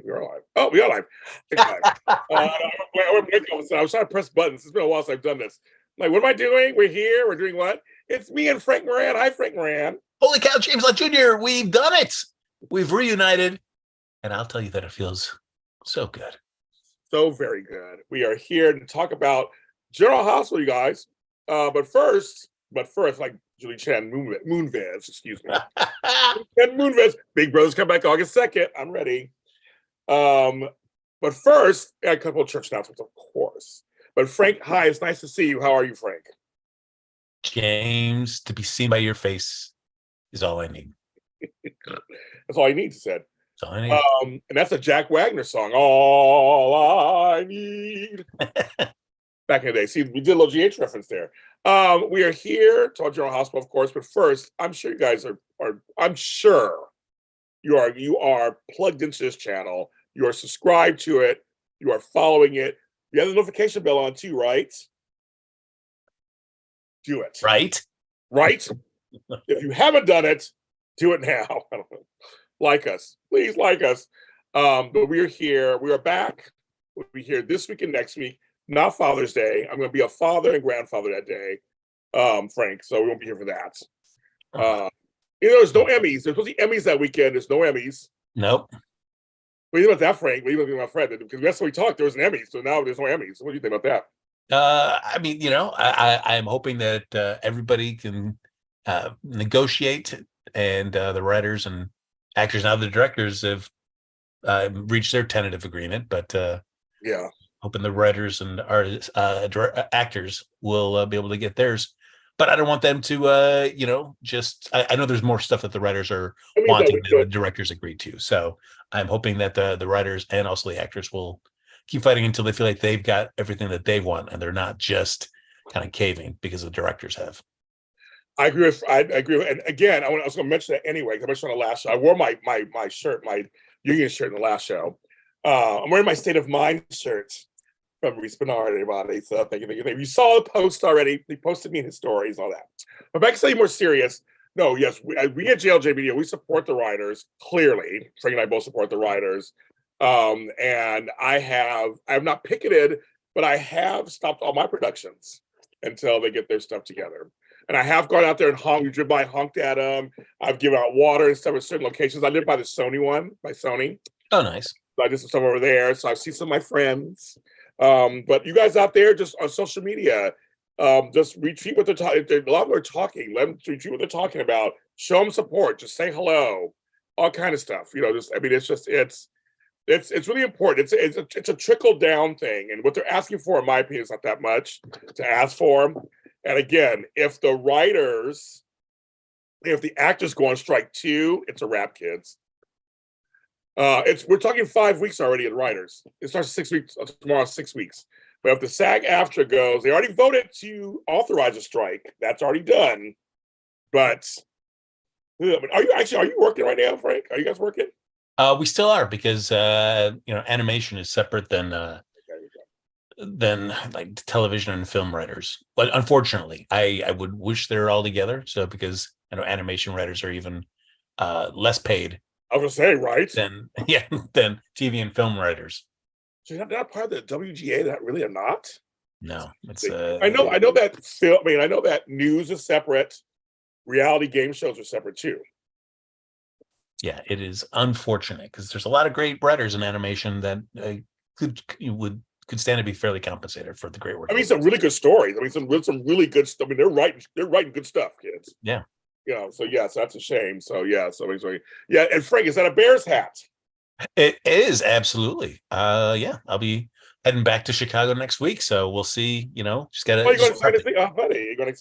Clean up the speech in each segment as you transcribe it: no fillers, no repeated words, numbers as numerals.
We are live. Oh, we are live. I was trying to press buttons. It's been a while since I've done this. I'm like, what am I doing? We're here. We're doing what? It's me and Frank Moran. Hi, Frank Moran. Holy cow, James Lott Jr., we've done it. We've reunited. And I'll tell you that it feels so good. So very good. We are here to talk about General Hospital, you guys. But first, like Julie Chen Moonves, excuse me. And Moonves, Big Brother's come back August 2nd. I'm ready. But first, a couple of church announcements, of course. But Frank, hi, it's nice to see you. How are you, Frank? James, to be seen by your face is all I need. That's all I need, he said. That's all I need. And that's a Jack Wagner song. All I need. Back in the day. See, we did a little GH reference there. We are here to our General Hospital, of course, but first, I'm sure you guys are I'm sure you are plugged into this channel. You are subscribed to it. You are following it. You have the notification bell on too, right? Do it. Right? If you haven't done it, do it now. Like us. Please like us. But we are here. We are back. We'll be here this week and next week. Not Father's Day. I'm going to be a father and grandfather that day, Frank. So we won't be here for that. There's no Emmys. There's supposed to be Emmys that weekend. There's no Emmys. Nope. What do you think about that, Frank? What do you think about Fred? Because that's what we talked. There was an Emmy, so now there's no Emmys. What do you think about that? I mean, I'm hoping that everybody can negotiate, and the writers and actors, now the directors, have reached their tentative agreement. But yeah, hoping the writers and artists, actors will be able to get theirs. But I don't want them to, just. I know there's more stuff that the writers are wanting that the directors agreed to. So I'm hoping that the writers and also the actors will keep fighting until they feel like they've got everything that they want, and they're not just kind of caving because the directors have. I agree. And again, I was going to mention that anyway, because I mentioned on the last show. I wore my shirt, my union shirt in the last show. I'm wearing my State of Mind shirt from Reese Bernard, everybody. So thank you. You saw the post already. He posted me in his stories, all that. But back to something more serious. No, yes, we at JLJ Media, we support the writers, clearly. Frank and I both support the writers. And I have not picketed, but I have stopped all my productions until they get their stuff together. And I have gone out there and driven by, honked at them. I've given out water and stuff at certain locations. I live by the Sony one, by Sony. Oh, nice. So I did some stuff over there. So I've seen some of my friends. But you guys out there, just on social media, just retweet what they're talking. A lot of them are talking. Let them retweet what they're talking about. Show them support. Just say hello. All kind of stuff. It's really important. It's a trickle down thing, and what they're asking for, in my opinion, is not that much to ask for. And again, if the actors go on strike too, it's a wrap, kids. We're talking 5 weeks already in writers. It starts 6 weeks tomorrow, 6 weeks. But if the SAG-AFTRA goes, they already voted to authorize a strike. That's already done. But are you working right now, Frank? Are you guys working? We still are, because animation is separate than like television and film writers. But unfortunately, I would wish they're all together. So because animation writers are even less paid. I was gonna say, right? Than TV and film writers. So you're not part of the WGA. That really are not. No, it's. I know that film. I know that news is separate. Reality game shows are separate too. Yeah, it is unfortunate, because there's a lot of great writers in animation that could stand to be fairly compensated for the great work. I mean, some really good stories. I mean, some really good stuff. I mean, they're writing good stuff, kids. Yeah. So that's a shame. So and Frank, is that a Bears hat? It is, absolutely. I'll be heading back to Chicago next week, so we'll see. Just gotta. You're going to see, buddy. You're going to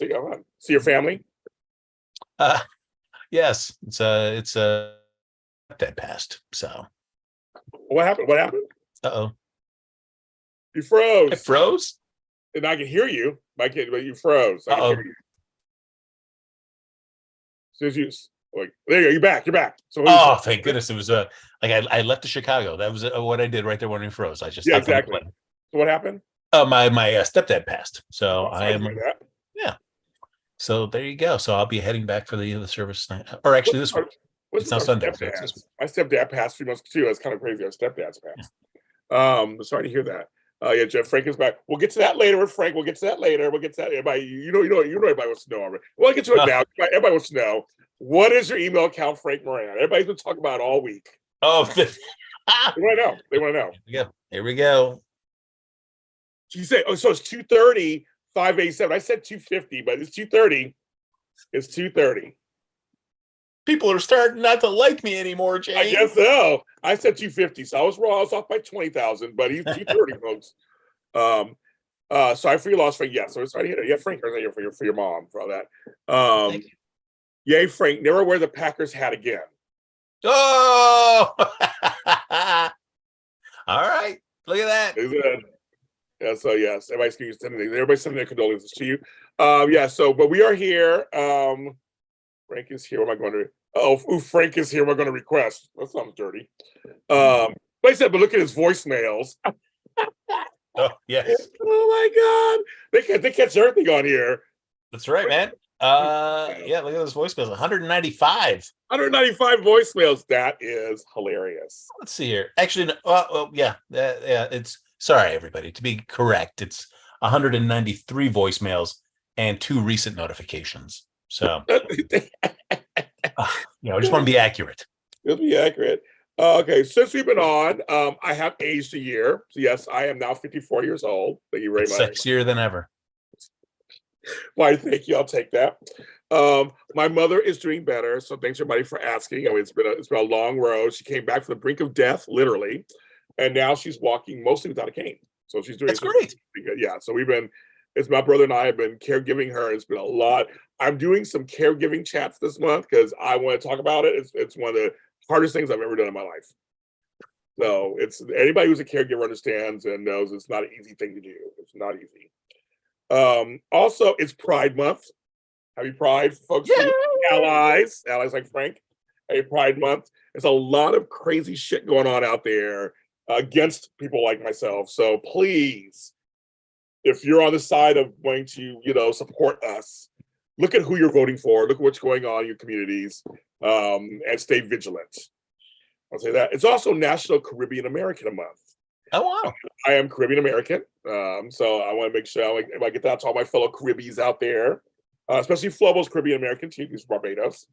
see your family. Yes, it's that passed. So what happened? Uh-oh. You froze. I froze? And I can hear you. But you froze. I can hear you. There you go. You're back. So thank goodness. It was I left to Chicago. That was what I did right there when you froze. I just exactly. So what happened? My stepdad passed. So I am. Yeah. So there you go. So I'll be heading back for the service night, or actually this week. What's It's with not our Sunday, so it's this stepdads? My stepdad passed 3 months too. That's kind of crazy. Our stepdads week. passed. Sorry to hear that. Yeah, Jeff Frank is back. We'll get to that later with Frank. We'll get to that later. We'll get to that. Everybody, everybody wants to know already. Well, I'll get to it now. Everybody wants to know, what is your email account, Frank Moran? Everybody's been talking about it all week. Oh, They want to know. They want to know. Here we go. She said, oh, so it's 230, 587. I said 250, but it's 230. It's 230. People are starting not to like me anymore, James. I guess so. I said 250, so I was wrong. I was off by 20,000, but he's 230, folks. Sorry for your loss, Frank. Yeah, so sorry to hear that. Yeah, Frank, for your mom for all that. Thank you. Yay, Frank. Never wear the Packers hat again. Oh, all right. Look at that. Yeah, so yes, everybody's sending their condolences to you. Yeah, so but we are here. Frank is here. What am I going to? Frank is here. We're going to request. That sounds dirty. But I said, but look at his voicemails. Oh yes. Oh my God, they catch everything on here. That's right, man. Yeah, look at those voicemails. 195. 195 voicemails. That is hilarious. Let's see here. Actually, yeah. It's sorry, everybody. To be correct, it's 193 voicemails and 2 recent notifications. So, I just want to be accurate. Let's be accurate. Okay, since we've been on, I have aged a year. So yes, I am now 54 years old. Thank you very much. Sexier than ever. Why, thank you. I'll take that. My mother is doing better, so thanks everybody for asking. I mean, it's been a long road. She came back from the brink of death, literally, and now she's walking mostly without a cane. So she's doing. That's great. Yeah. So it's my brother and I have been caregiving her. It's been a lot. I'm doing some caregiving chats this month because I want to talk about it. It's one of the hardest things I've ever done in my life. So it's anybody who's a caregiver understands and knows it's not an easy thing to do. It's not easy. Also, it's Pride Month. Happy Pride, folks. Allies like Frank. Happy Pride Month. There's a lot of crazy shit going on out there against people like myself. So please, if you're on the side of wanting to, support us, look at who you're voting for. Look at what's going on in your communities, and stay vigilant. I'll say that. It's also National Caribbean American Month. Oh, wow. I am Caribbean American, so I want to make sure I get that to all my fellow Caribbeans out there, especially Flobo's Caribbean American too. He's Barbados,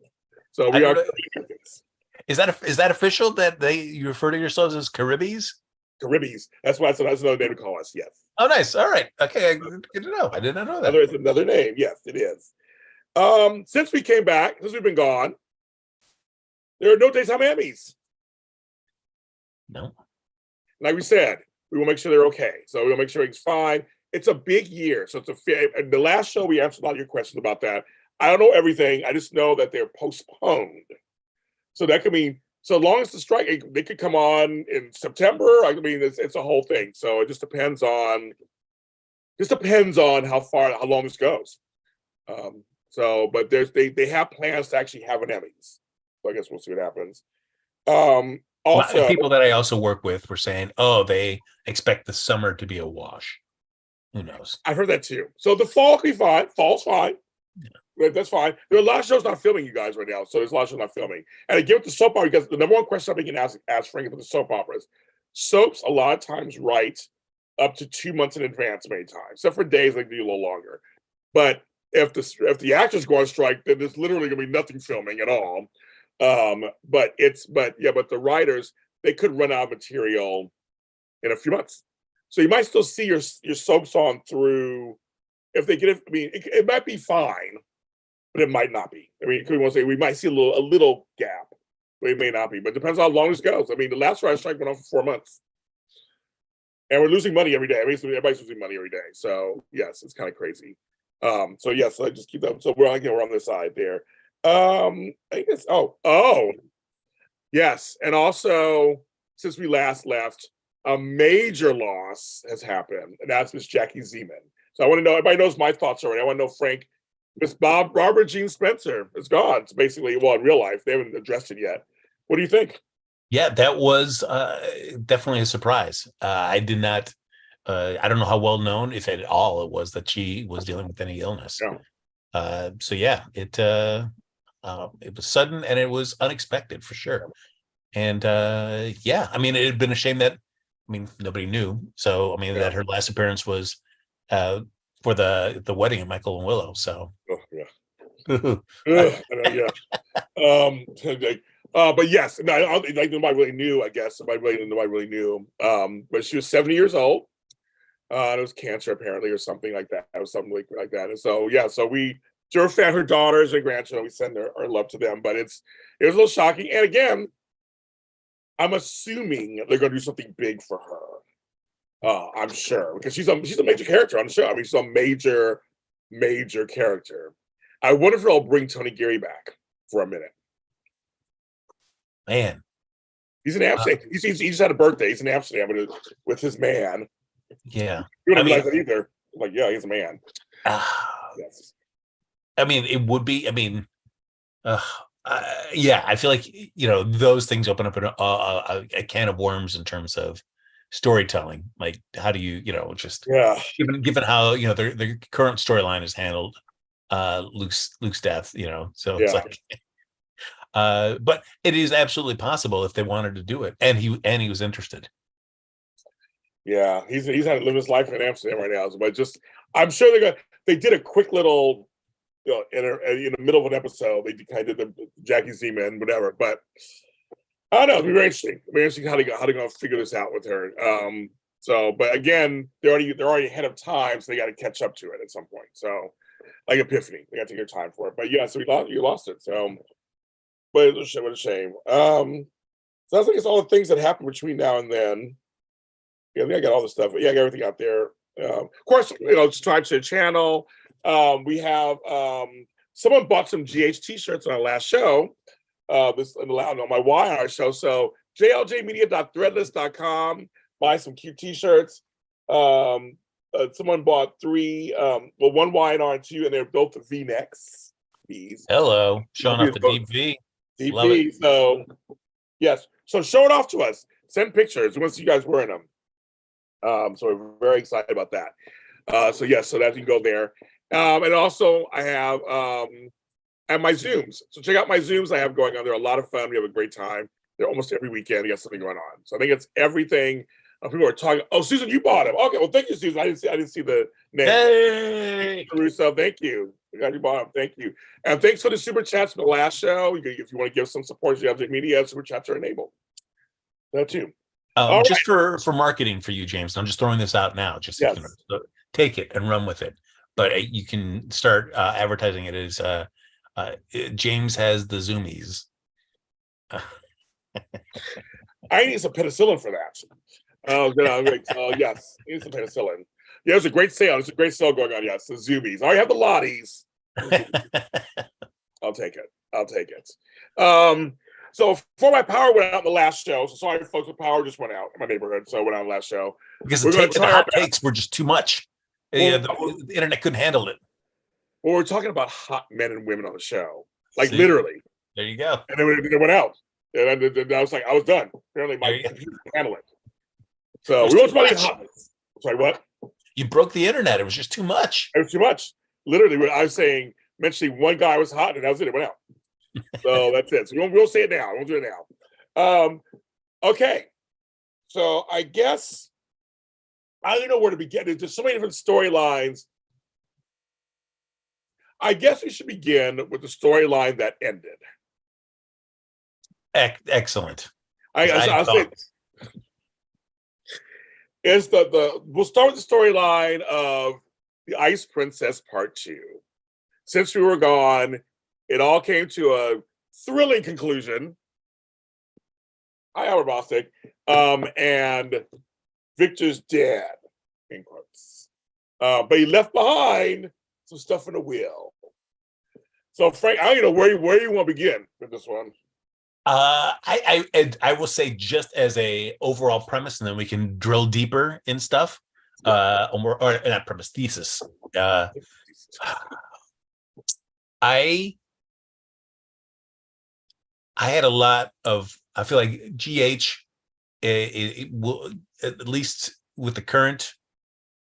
so we are Caribbean Americans. Is that official that you refer to yourselves as Caribbees? Caribbees. That's another name to call us. Yes. Oh, nice. All right. Okay. Good to know. I did not know that. It's another name. Yes, it is. Since we came back, since we've been gone, there are no daytime Emmys. No. Like we said, we will make sure they're okay. So we'll make sure it's fine. It's a big year. So the last show we answered a lot of your questions about that. I don't know everything. I just know that they're postponed. So that could mean, so long as the strike, they could come on in September. I mean, it's a whole thing. So it just depends on how long this goes. But they have plans to actually have an Emmys. So I guess we'll see what happens. Also, people that I also work with were saying, "Oh, they expect the summer to be a wash." Who knows? I've heard that too. So the fall can be fine. Fall's fine. Yeah. That's fine. There are a lot of shows not filming, you guys, right now. So there's a lot of shows not filming. And I give it to soap opera because the number one question I've been ask Frank about the soap operas. Soaps a lot of times write up to 2 months in advance many times, except for days they do a little longer. But if the actors go on strike, then there's literally gonna be nothing filming at all. But the writers, they could run out of material in a few months. So you might still see your soaps on through if they get it. I mean, it might be fine, but it might not be. I mean, we might see a little gap, but it may not be. But it depends on how long this goes. I mean, the last writer strike went on for 4 months. And we're losing money every day. I mean, everybody's losing money every day. So yes, it's kind of crazy. So yes, I just keep that. So we're on this side there. I guess yes, and also since we last left, a major loss has happened, and that's Miss Jackie Zeman. So I want to know, everybody knows my thoughts already. I want to know, Frank, Miss Barbara Jean Spencer is gone. It's basically, well, in real life, they haven't addressed it yet. What do you think? Yeah, that was definitely a surprise. I did not. I don't know how well known, if at all, it was that she was dealing with any illness. Yeah. So yeah, it It was sudden and it was unexpected for sure. And yeah, I mean, it had been a shame that, I mean, nobody knew. So I mean, that her last appearance was for the wedding of Michael and Willow. So Oh, yeah. I- I know, yeah. But yes, no, like nobody really knew. I guess nobody really knew. But she was 70 years old. It was cancer apparently, or something like that. It was something like that. And so yeah, so to her family, her daughters and grandchildren, we send our love to them. But it was a little shocking. And again, I'm assuming they're going to do something big for her. I'm sure because she's a major character on the show. I mean, she's a major character. I wonder if they'll bring Tony Geary back for a minute. man, He's in Amsterdam. He just had a birthday. He's in Amsterdam with his man. yeah. You wouldn't I mean, realize that either. Like, yeah, he's a man. Yes. I mean, it would be. I mean, yeah, I feel like those things open up a can of worms in terms of storytelling. Like, how do you just Yeah. given how their current storyline is handled, Luke's death. So it's Yeah. like, but it is absolutely possible if they wanted to do it, and he was interested. Yeah. He's had to live his life in Amsterdam right now. But I'm sure they did a quick little, in the middle of an episode, they kind of did the Jackie Z-Man, whatever. But I don't know. It'll be very interesting. It'll be interesting how they going to figure this out with her. But again, they're already ahead of time, so they got to catch up to it at some point. So, like Epiphany, they got to take their time for it. But yeah, so you lost it. So, but what a shame. Sounds like it's all the things that happen between now and then. Yeah, I think I got all the stuff. Yeah, I got everything out there. Of course, subscribe to the channel. We have someone bought some GH t-shirts on our last show. This on my Y on our show. So jljmedia.threadless.com. Buy some cute t-shirts. Someone bought three, one Y and R and two, and they're both the V-necks. These. Hello, showing off the deep V. Love DP. it. So yes. So show it off to us. Send pictures. We want to see you guys wearing them. So we're very excited about that. So yes, so that you can go there. And also I have and my Zooms. So check out my Zooms I have going on. They're a lot of fun. We have a great time. They're almost every weekend. We got something going on. So I think it's everything. People are talking. Oh, Susan, you bought them. Okay, well, thank you, Susan. I didn't see the name. Hey, Russo, thank you. Glad you bought them. Thank you. And thanks for the super chats from the last show. If you want to give some support to the Object Media, super chats are enabled. That too. just for marketing for you, James. I'm just throwing this out now. Just Yes. so take it and run with it. But you can start advertising it as James has the Zoomies. I need some penicillin for that. Oh, yes, I need some penicillin. Yeah, it's a great sale. There's a great sale going on. Yes, the Zoomies. I have the Lotties. I'll take it. So before my power went out in the last show, so sorry folks, the power just went out in my neighborhood, so it went out last show. Because the hot takes were just too much. Yeah, the internet couldn't handle it. Well, we're talking about hot men and women on the show, like literally. There you go. And then it went out, and I was like, I was done. Apparently, my computer couldn't handle it. So we were talking about hotness. Sorry, what? You broke the internet. It was just too much. It was too much. Literally, I was mentioning one guy was hot, and that was it. It went out. So that's it. So we'll say it now. We'll do it now. Okay. So I guess I don't know where to begin. There's so many different storylines. I guess we should begin with the storyline that ended. Excellent. I'll say is we'll start with the storyline of the Ice Princess Part 2. Since we were gone, it all came to a thrilling conclusion. Hi, Albert Bostic. And Victor's dead, in quotes. But he left behind some stuff in the will. So, Frank, I don't know where you want to begin with this one. I will say just as a overall premise, and then we can drill deeper in stuff. Or not premise, thesis. I had a lot of. I feel like GH it will, at least with the current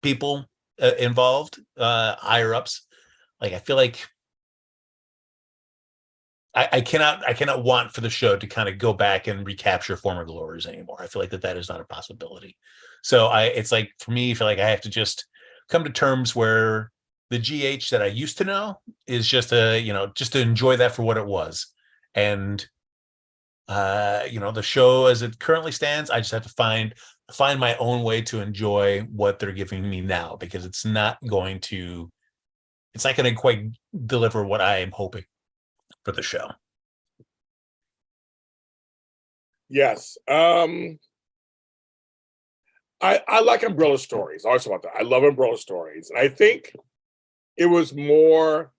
people involved, higher ups. Like I feel like I cannot want for the show to kind of go back and recapture former glories anymore. I feel like that is not a possibility. So it's like for me, I feel like I have to just come to terms where the GH that I used to know is just just to enjoy that for what it was. And the show as it currently stands, I just have to find my own way to enjoy what they're giving me now, because it's not going to quite deliver what I am hoping for the show. Yes. I like Umbrella Stories. I always talk about that. I love Umbrella Stories. And I think it was more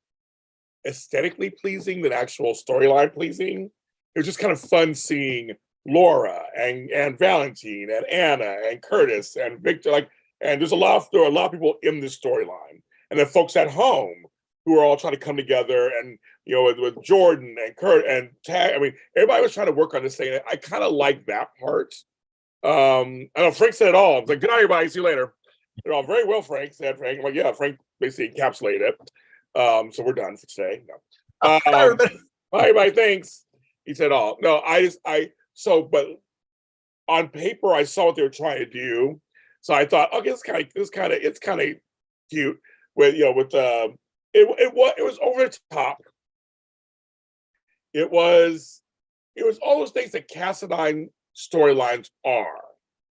aesthetically pleasing than actual storyline pleasing. It was just kind of fun seeing Laura and Valentine and Anna and Curtis and Victor. And there are a lot of people in this storyline. And then folks at home who are all trying to come together, and with Jordan and Kurt and Tag. I mean, everybody was trying to work on this thing. I kind of like that part. I know Frank said it all. I was like, good night, everybody. See you later. They're all very well, Frank, said Frank. I'm like, yeah, Frank basically encapsulated it. So we're done for today. No. Bye, everybody. Thanks. He said all. No, but on paper, I saw what they were trying to do. So I thought, okay, it's kind of cute with, it was over the top. It was all those things that Cassadine storylines are.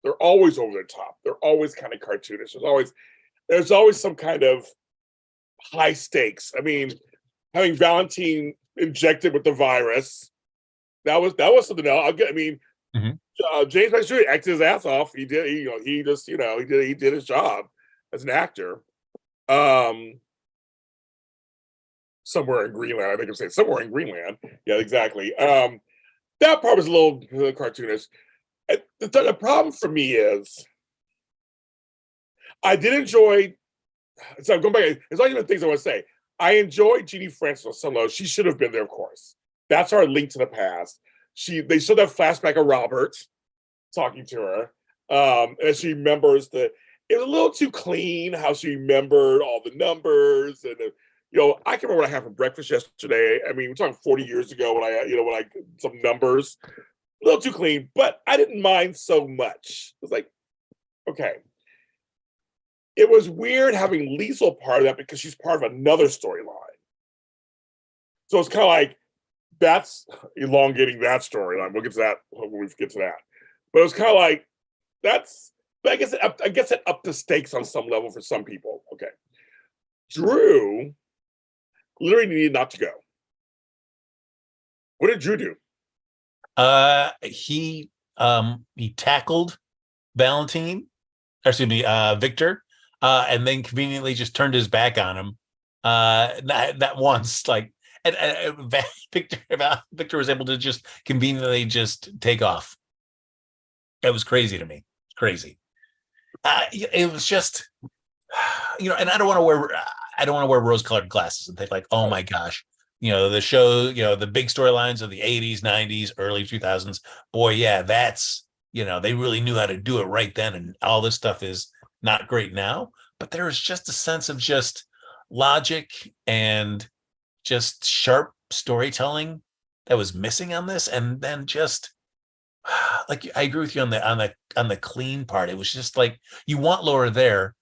They're always over the top. They're always kind of cartoonish. There's always some kind of high stakes. I mean, having Valentine injected with the virus, that was something else. James McStreet acted his ass off. He did. He did his job as an actor. Somewhere in Greenland, I think I'm saying somewhere in Greenland. Yeah, exactly. That part was a little cartoonish. The problem for me is I did enjoy. So I'm going back. There's not even things I want to say. I enjoyed Jeannie Francis on some level. She should have been there, of course. That's our link to the past. They showed that flashback of Robert talking to her, and she remembers it was a little too clean how she remembered all the numbers, and I can remember what I had for breakfast yesterday. I mean, we're talking 40 years ago when I some numbers, a little too clean, but I didn't mind so much. It was like, okay. It was weird having Liesel part of that because she's part of another storyline. So it's kind of like that's elongating that storyline. We'll get to that when we get to that. But it was kind of like that's. I guess it upped the stakes on some level for some people. Okay, Drew literally needed not to go. What did Drew do? He tackled Valentine, Victor, and then conveniently just turned his back on him. That once, and Victor was able to just conveniently just take off. That was crazy to me. It's crazy. It was just, and I don't want to wear rose-colored glasses and think like, oh my gosh, the show, the big storylines of the 80s, 90s, early 2000s. Boy, yeah, that's, they really knew how to do it right then, and all this stuff is not great now. But there is just a sense of just logic and just sharp storytelling that was missing on this, and then just like I agree with you on the clean part. It was just like you want Laura there.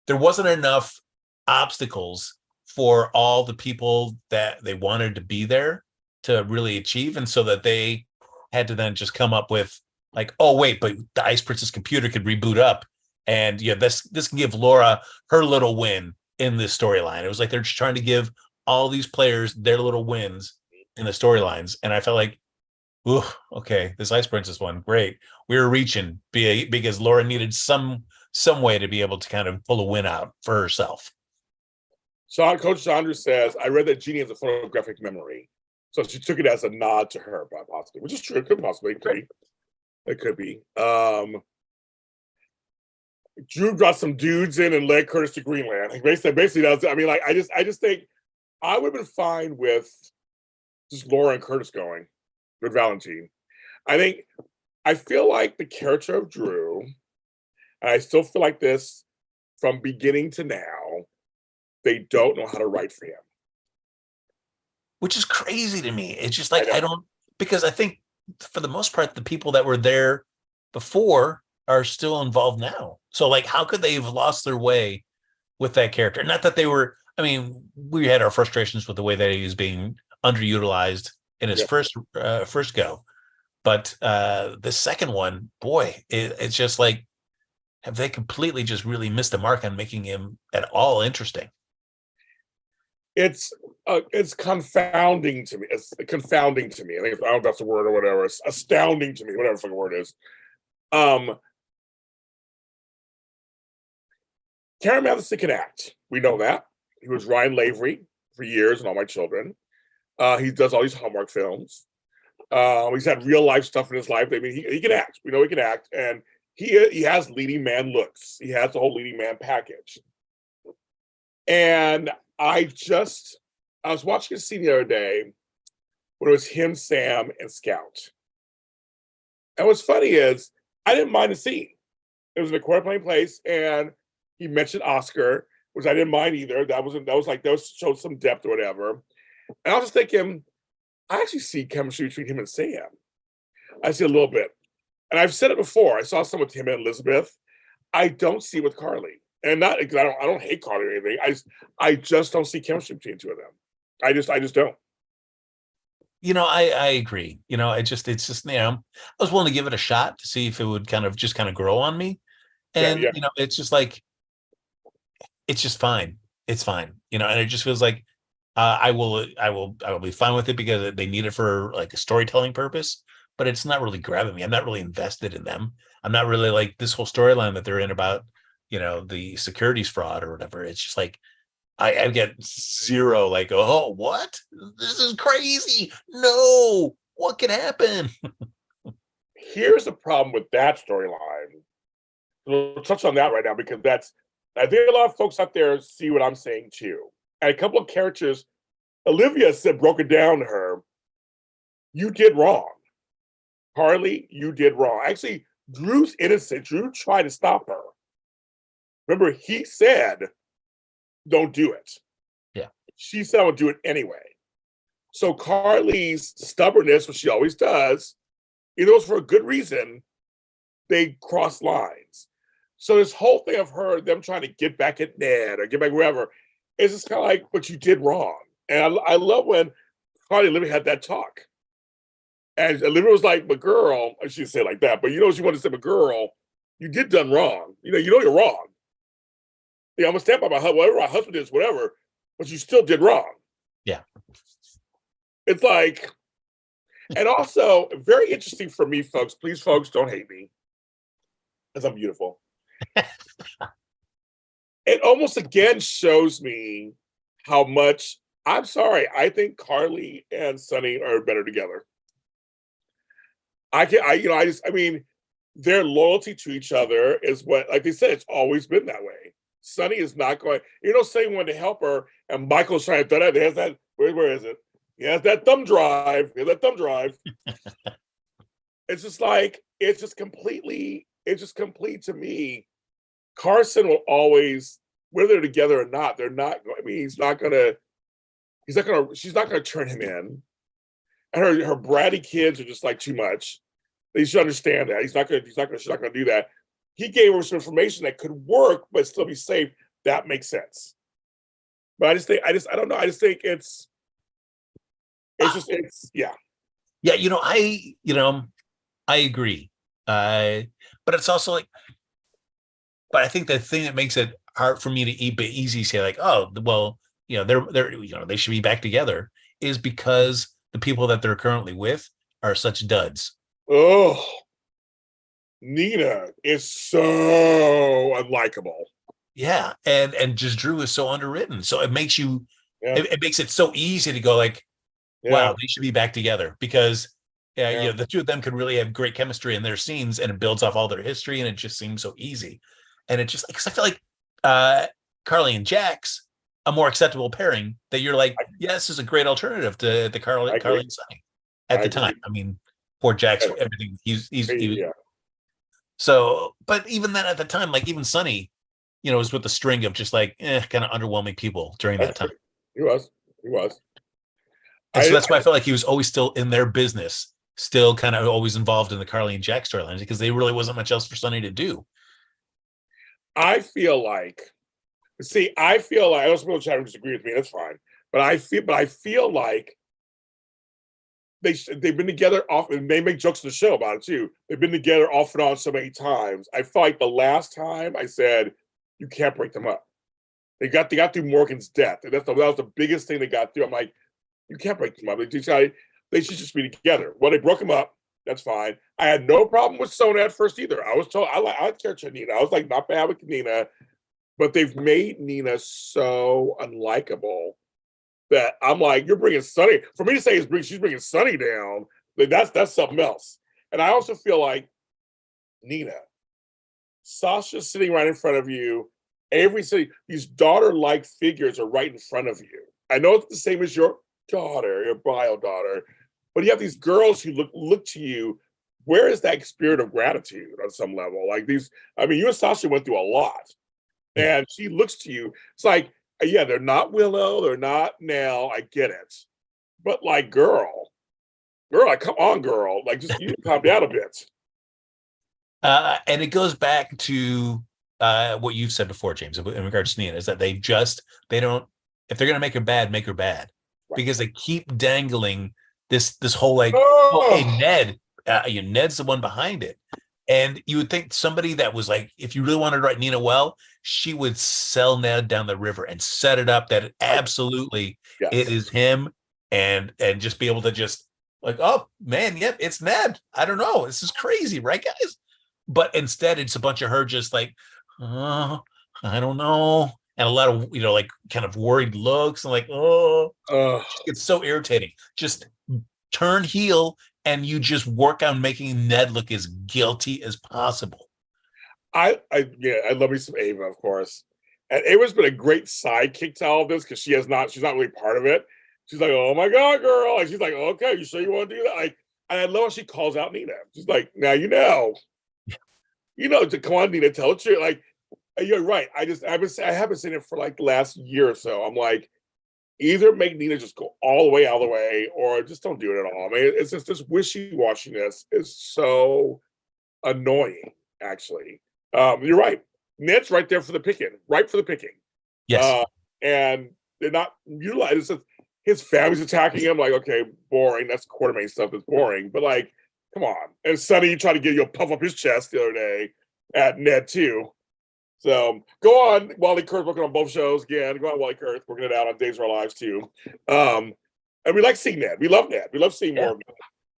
There wasn't enough obstacles for all the people that they wanted to be there to really achieve, and so that they had to then just come up with like, oh wait, but the Ice Princess computer could reboot up, and this can give Laura her little win in this storyline. It was like they're just trying to give all these players their little wins in the storylines, and I felt like, ooh, okay, this Ice Princess one, great. We were reaching because Laura needed some way to be able to kind of pull a win out for herself. Coach Sandra says, I read that Jeannie has a photographic memory. So she took it as a nod to her, possibly, which is true. It could possibly be. It could be. Drew brought some dudes in and led Curtis to Greenland. Like basically that was, I mean, like I just think I would have been fine with just Laura and Curtis going with Valentine. I feel like the character of Drew, and I still feel like this from beginning to now, they don't know how to write for him. which is crazy to me. It's just I like, know. I don't, because I think for the most part, the people that were there before are still involved now. So like, how could they have lost their way with that character? Not that they were, I mean, we had our frustrations with the way that he was being underutilized in his Yeah. first go. But the second one, boy, it's just like, have they completely just really missed the mark on making him at all interesting? It's confounding to me. It's confounding to me. I think I don't know if that's a word or whatever. It's astounding to me, whatever the fucking word is. Um, Karen Matheson can act. We know that. He was Ryan Lavery for years and All My Children. He does all these Hallmark films. He's had real life stuff in his life. I mean, he can act. We know he can act, and he has leading man looks. He has the whole leading man package. And I was watching a scene the other day when it was him, Sam, and Scout. And what's funny is I didn't mind the scene. It was in a quiet playing place, and he mentioned Oscar, which I didn't mind either. That showed some depth or whatever. And I was just thinking, I actually see chemistry between him and Sam. I see a little bit. And I've said it before. I saw some with him and Elizabeth. I don't see with Carly. And not because I don't hate Carly or anything. I just don't see chemistry between the two of them. I just don't. I agree. It's just, I was willing to give it a shot to see if it would kind of grow on me. Yeah, And, yeah. it's just like, it's just fine. It's fine. And it just feels like I will be fine with it because they need it for like a storytelling purpose, but it's not really grabbing me. I'm not really invested in them. I'm not really like this whole storyline that they're in about, the securities fraud or whatever. It's just like, I get zero, like, oh, what? This is crazy. No, what could happen? Here's the problem with that storyline. We'll touch on that right now because I think a lot of folks out there see what I'm saying too. And a couple of characters, Olivia said, broke it down to her. You did wrong. Carly, you did wrong. Actually, Drew's innocent. Drew tried to stop her. Remember, he said, don't do it. Yeah. She said, I would do it anyway. So Carly's stubbornness, which she always does, it was for a good reason, they cross lines. So this whole thing of them trying to get back at Ned or get back wherever, is just kind of like, but you did wrong. And I love when Carly and Olivia had that talk. And Olivia was like, but girl, I shouldn't say it like that, but she wanted to say, but girl, you did done wrong. You know you're wrong. Yeah, I'm gonna stand by my husband, whatever my husband is, whatever, but you still did wrong. Yeah. It's like, and also very interesting for me, folks. Please, folks, don't hate me, because I'm beautiful. It almost again shows me how much I'm sorry. I think Carly and Sonny are better together. I mean, their loyalty to each other is what, like they said, it's always been that way. Sonny is not going, Sonny wanted to help her, and Michael's trying to do that. There's that, where is it? He has that thumb drive. He has that thumb drive. It's just like, it's just complete to me. Carson will always, whether they're together or not, they're not, I mean, she's not gonna turn him in. And her bratty kids are just like too much. They should understand that. She's not gonna do that. He gave her some information that could work, but still be safe. That makes sense. But I don't know. I just think it's yeah. Yeah, I agree. But it's also like, but I think the thing that makes it hard for me to easy say like, oh, well, they should be back together is because the people that they're currently with are such duds. Oh, Nina is so unlikable. Yeah, and just Drew is so underwritten, so it makes Yeah. it makes it so easy to go like, wow, Yeah. they should be back together because Yeah. the two of them could really have great chemistry in their scenes, and it builds off all their history, and it just seems so easy. And it just because I feel like Carly and Jax a more acceptable pairing that you're like, yeah, this is a great alternative to the Carly and Sonny at I the agree. time. I mean, poor Jax, everything he was. Yeah. So, but even then at the time, like even Sonny, was with the string of just like kind of underwhelming people during that time. He was. And so that's why I felt like he was always still in their business, still kind of always involved in the Carly and Jack storylines because there really wasn't much else for Sonny to do. I feel like, I feel like, I know some people try to disagree with me, that's fine. But I feel like they've been together off, and they make jokes on the show about it too. They've been together off and on so many times. I felt like the last time I said, you can't break them up. They got through Morgan's death. And that was the biggest thing they got through. I'm like, you can't break them up. They should just be together. Well, they broke them up. That's fine. I had no problem with Sona at first either. I was told I care for Nina. I was like, not bad with Nina, but they've made Nina so unlikable that I'm like, you're bringing Sonny. For me to say she's bringing Sonny down, like that's something else. And I also feel like Nina, Sasha's sitting right in front of you. These daughter-like figures are right in front of you. I know it's the same as your daughter, your bio daughter, but you have these girls who look to you. Where is that spirit of gratitude on some level? Like you and Sasha went through a lot, and she looks to you. It's like, yeah, they're not Willow, they're not Nell. I get it, but like, girl, like, come on, girl, like, just you need to calm down a bit. And it goes back to what you've said before, James, in regards to Nina, is that they don't, if they're going to make her bad, right, because they keep dangling this whole like, oh, hey, Ned, Ned's the one behind it. And you would think somebody that was like, if you really wanted to write Nina well, she would sell Ned down the river and set it up that absolutely it is him, and just be able to just like, oh man, yep, it's Ned. I don't know. This is crazy, right, guys? But instead, it's a bunch of her just like, oh, I don't know. And a lot of, like kind of worried looks and like, it's so irritating. Just turn heel and you just work on making Ned look as guilty as possible. I love me some Ava, of course. And Ava's been a great sidekick to all of this because she's not really part of it. She's like, oh my God, girl. And she's like, okay, you sure you want to do that? Like, and I love how she calls out Nina. She's like, now to come on, Nina, tell the truth. Like, you're right. I haven't seen it for like the last year or so. I'm like, either make Nina just go all the way out of the way, or just don't do it at all. I mean, it's just this wishy-washiness is so annoying, actually. You're right. Ned's right there for the picking, right for the picking. Yes. And they're not utilizing. His family's attacking him. Like, okay, boring. That's Quartermain stuff. That's boring. But like, come on. And Sonny tried to get you a puff up his chest the other day at Ned too. So go on, Wally Kurth working on both shows again. Go on, Wally Kurth working it out on Days of Our Lives too. And we like seeing Ned. We love Ned. We love seeing more of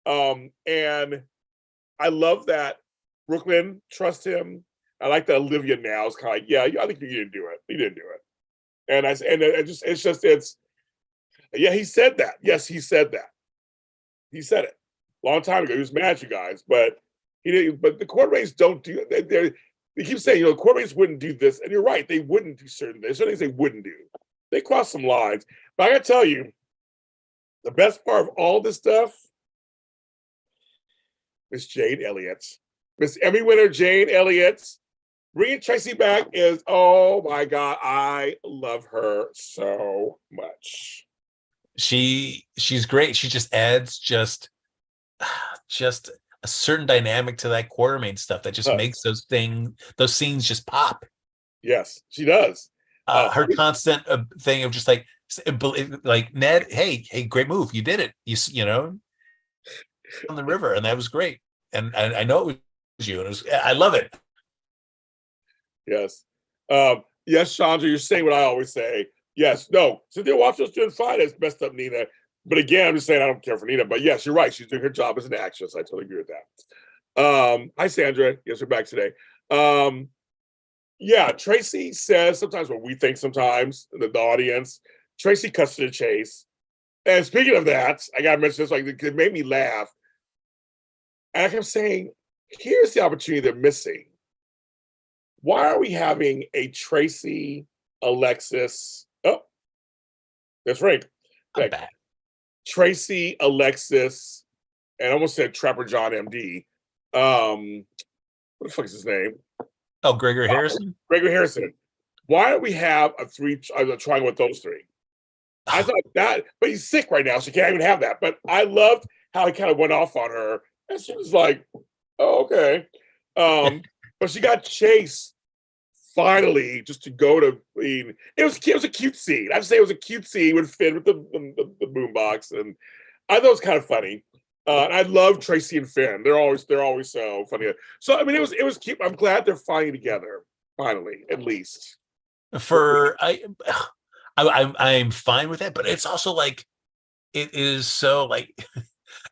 Ned. And I love that Brooklyn trusts him. I like that Olivia now is kind of like, yeah, I think you didn't do it. You didn't do it. He said that. Yes, he said that. He said it a long time ago. He was mad at you guys, but he didn't. But the Quartermains don't do it. They keep saying, the Quartermains wouldn't do this, and you're right. They wouldn't do certain things. Certain things they wouldn't do. They cross some lines. But I gotta tell you, the best part of all this stuff, Miss Jane Elliott, Miss Emmy winner Jane Elliott, bringing Tracy back is, oh my God, I love her so much. She's great. She just adds just a certain dynamic to that Quartermain stuff that just makes those scenes just pop. Yes, she does. Her constant thing of just like Ned, hey, great move, you did it. You know, on the river, and that was great. And I know it was you, and I love it. Yes, yes, Chandra, you're saying what I always say. Yes, no, Cynthia Watfield's doing fine as messed up Nina. But again, I'm just saying I don't care for Nina. But yes, you're right. She's doing her job as an actress. I totally agree with that. Hi, Sandra. Yes, we're back today. Yeah, Tracy says sometimes what we think sometimes, the audience. Tracy cuts to the chase. And speaking of that, I got to mention this, like, it made me laugh. And I kept saying, here's the opportunity they're missing. Why are we having a Tracy, Alexis? Oh, that's right. I'm back. Tracy, Alexis, and I almost said Trapper John MD. What the fuck is his name? Oh, Gregory Harrison. Gregory Harrison. Why don't we have a triangle with those three? I thought that, but he's sick right now, so he can't even have that. But I loved how he kind of went off on her, and she was like, "Oh, okay." But she got Chase finally just to go to. I mean, it was a cute scene. I'd say it was a cute scene with Finn with the boombox, and I thought it was kind of funny. And I love Tracy and Finn. They're always so funny. So I mean, it was cute. I'm glad they're finally together. Finally, at least. For I'm fine with that, but it's also like it is so like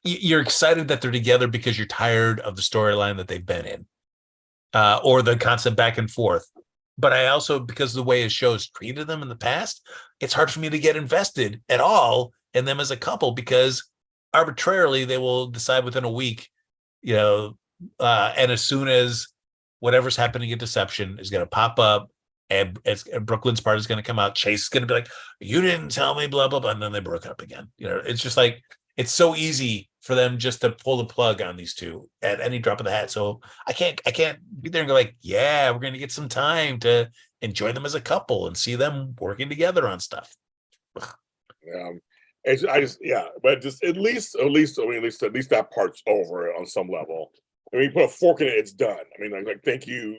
you're excited that they're together because you're tired of the storyline that they've been in, or the constant back and forth. But I also, because of the way his shows treated them in the past, it's hard for me to get invested at all in them as a couple because arbitrarily they will decide within a week, you know, and as soon as whatever's happening at Deception is going to pop up and Brooklyn's part is going to come out, Chase is going to be like, you didn't tell me, blah, blah, blah. And then they broke up again. You know, it's just like, it's so easy for them just to pull the plug on these two at any drop of the hat. So I can't be there and go like, yeah, we're going to get some time to enjoy them as a couple and see them working together on stuff. Yeah. I just but just at least that part's over on some level. I mean, you put a fork in it, it's done. I mean, like thank you,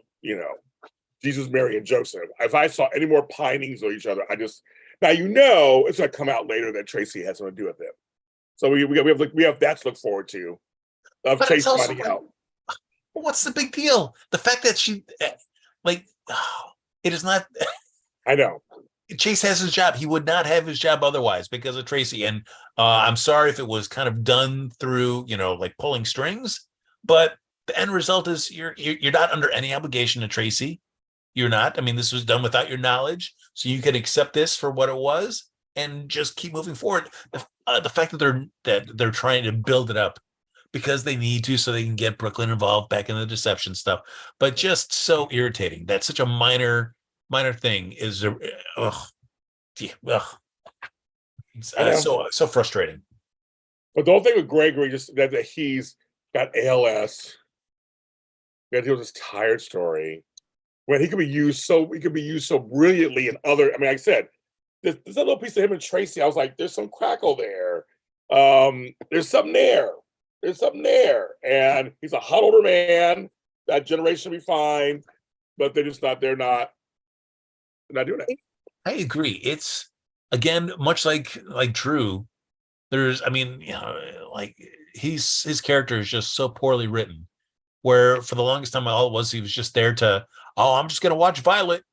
Jesus, Mary, and Joseph. If I saw any more pinings of each other, now it's gonna come out later that Tracy has something to do with it. So we have that to look forward to of But Chase finding out. What's the big deal? The fact that she it is not. I know. Chase has his job. He would not have his job otherwise because of Tracy. And I'm sorry if it was kind of done through, like pulling strings, but the end result is you're not under any obligation to Tracy. You're not. I mean, this was done without your knowledge, so you could accept this for what it was and just keep moving forward. The fact that they're trying to build it up because they need to, so they can get Brooklyn involved back in the Deception stuff, but just so irritating. That's such a minor thing. Is so frustrating. But the whole thing with Gregory, just that he's got ALS, that he was this tired story, when he could be used so brilliantly in other. I mean, like I said, there's a little piece of him and Tracy. I was like, there's some crackle there. There's something there. And he's a hot older man. That generation will be fine, but they're just not. They're not doing it. I agree. It's again much like Drew. There's, I mean, like his character is just so poorly written. Where for the longest time, all it was, he was just there to, I'm just gonna watch Violet.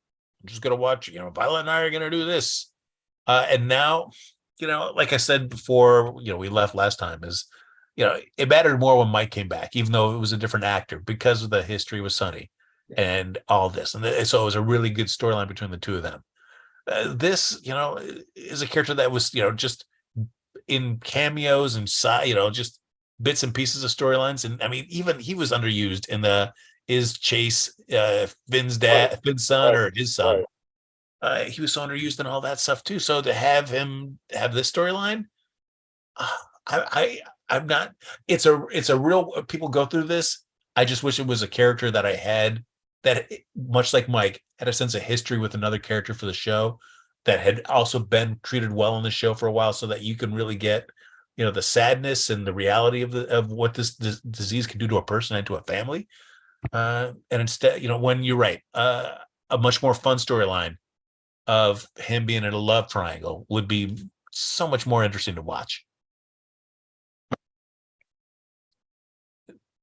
I'm just gonna watch, Violet and I are gonna do this. And now, like I said before, we left last time, is it mattered more when Mike came back, even though it was a different actor because of the history with Sonny and all this. And so it was a really good storyline between the two of them. This, is a character that was, just in cameos and just bits and pieces of storylines. And I mean, even he was underused in is Chase Finn's son or his son. He was so underused in all that stuff too. So to have him have this storyline, I'm not. It's a real. People go through this. I just wish it was a character that I had that, much like Mike, had a sense of history with another character for the show that had also been treated well on the show for a while, so that you can really get, the sadness and the reality of what this disease can do to a person and to a family. And instead, when you're right, a much more fun storyline of him being in a love triangle would be so much more interesting to watch.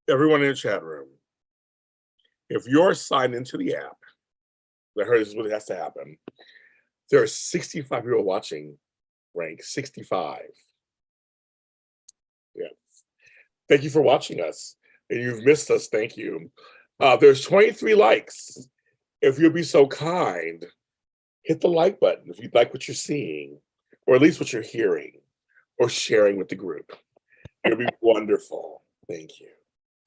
Everyone in the chat room, if you're signed into the app, I heard this is what has to happen. There are 65 people watching, rank 65. Yeah. Thank you for watching us. And you've missed us, thank you. There's 23 likes. If you'll be so kind, hit the like button if you like what you're seeing, or at least what you're hearing, or sharing with the group. It'll be wonderful. Thank you.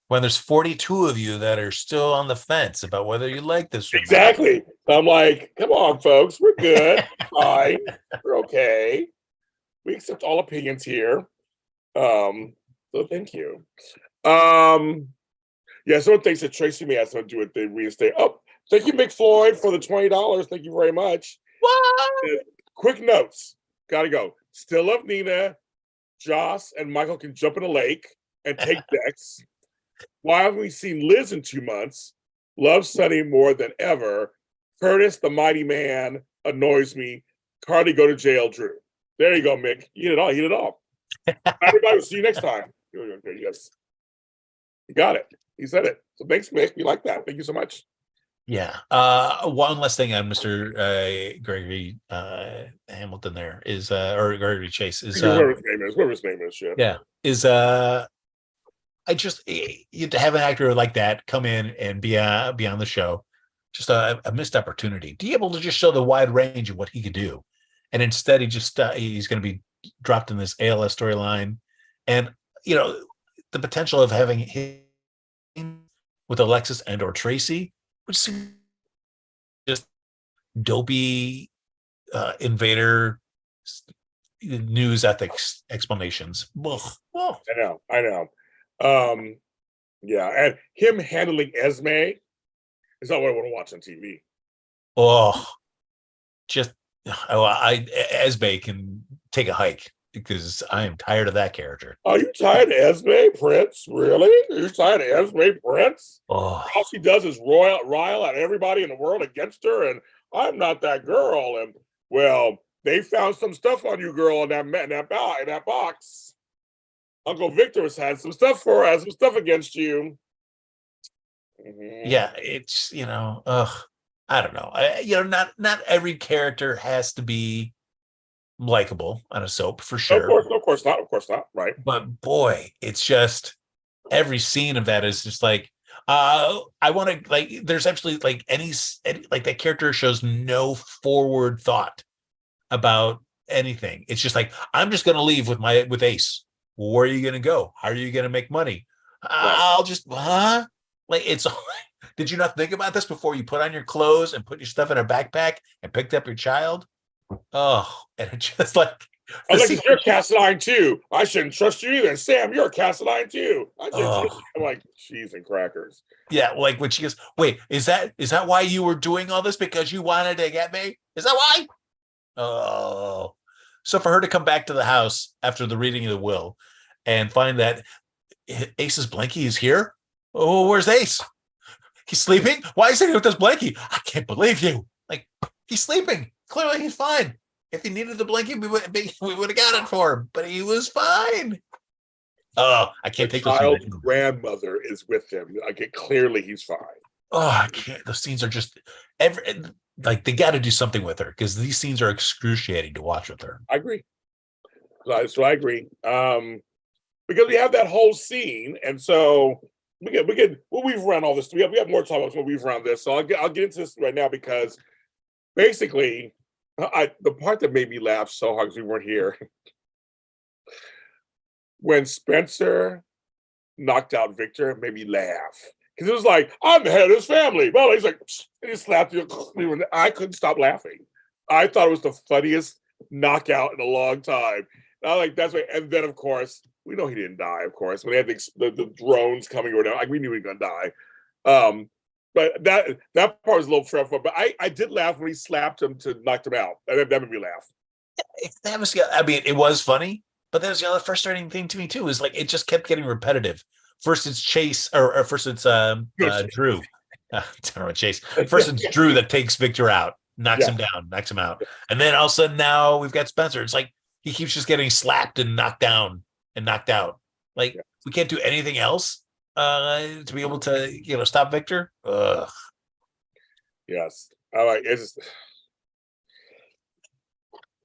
When there's 42 of you that are still on the fence about whether you like this or not. Exactly. I'm like, come on, folks, we're good. Fine. We're okay. We accept all opinions here. So thank you. Someone thinks that Tracy may have something to do with the reinstate. Oh, thank you, Mick Floyd, for the $20. Thank you very much. What? Quick notes. Gotta go. Still love Nina. Joss and Michael can jump in a lake and take decks. Why haven't we seen Liz in 2 months? Love Sunny more than ever. Curtis, the mighty man, annoys me. Carly, go to jail, Drew. There you go, Mick. You hit it all. You hit it all. Everybody, will see you next time. Yes. You got it. He said it. So thanks, Mick. We like that. Thank you so much. Yeah. One last thing on Mr. Gregory Hamilton there is or Gregory Chase is whatever his name is, shit. Yeah. Is I just you to have an actor like that come in and be on the show, just a missed opportunity. Be able to just show the wide range of what he could do. And instead he just he's going to be dropped in this ALS storyline. And the potential of having him with Alexis and or Tracy, which seems just dopey invader news ethics explanations. Ugh. I know. Yeah, and him handling Esme is not what I want to watch on TV. Oh, just Esme can take a hike because I am tired of that character. Are you tired of Esme Prince? Really? Are you tired of Esme Prince? Oh. All she does is rile at everybody in the world against her, and I'm not that girl. And well, they found some stuff on you, girl, in that box. Uncle Victor has had some stuff some stuff against you. Mm-hmm. Yeah, it's I don't know. Not every character has to be likable on a soap for sure. Of course not. Right. But boy, it's just every scene of that is just like I want to there's actually any that character shows no forward thought about anything. It's just like, I'm just gonna leave with Ace. Where are you gonna go? How are you gonna make money? Right. I'll just it's did you not think about this before you put on your clothes and put your stuff in a backpack and picked up your child? Oh, and it's just Alexis, you're cast iron too. I shouldn't trust you either. Sam, you're cast iron too. I shouldn't trust you. I'm like, cheese and crackers. Yeah, when she goes, wait, is that why you were doing all this? Because you wanted to get me? Is that why? Oh. So for her to come back to the house after the reading of the will and find that Ace's blankie is here? Oh, where's Ace? He's sleeping? Why is he with this blankie? I can't believe you. He's sleeping. Clearly he's fine. If he needed the blanket, we would have got it for him, but he was fine. Oh, I can't take the child's grandmother is with him. Clearly he's fine. Oh, I can't. Those scenes are just they got to do something with her because these scenes are excruciating to watch with her. I agree. So I agree. Because we have that whole scene, and so we've run all this. We have more time when we've run this. So I'll get into this right now because basically, the part that made me laugh so hard because we weren't here when Spencer knocked out Victor made me laugh because it was like, I'm the head of this family. Well, he's like, he slapped you. I couldn't stop laughing. I thought it was the funniest knockout in a long time. And I like that's right. And then of course we know he didn't die. Of course, when they had the drones coming or whatever, we knew he was gonna die. But that part was a little fretful. But I did laugh when he slapped him to knock him out. That made me laugh. That was, I mean, it was funny, but that was the other frustrating thing to me too. Is it just kept getting repetitive. First it's Chase, or first it's Drew. I don't know, Chase. First it's Drew that takes Victor out, knocks him down, knocks him out, and then all of a sudden now we've got Spencer. It's like he keeps just getting slapped and knocked down and knocked out. We can't do anything else to be able to stop Victor. Ugh. Yes, I like it's.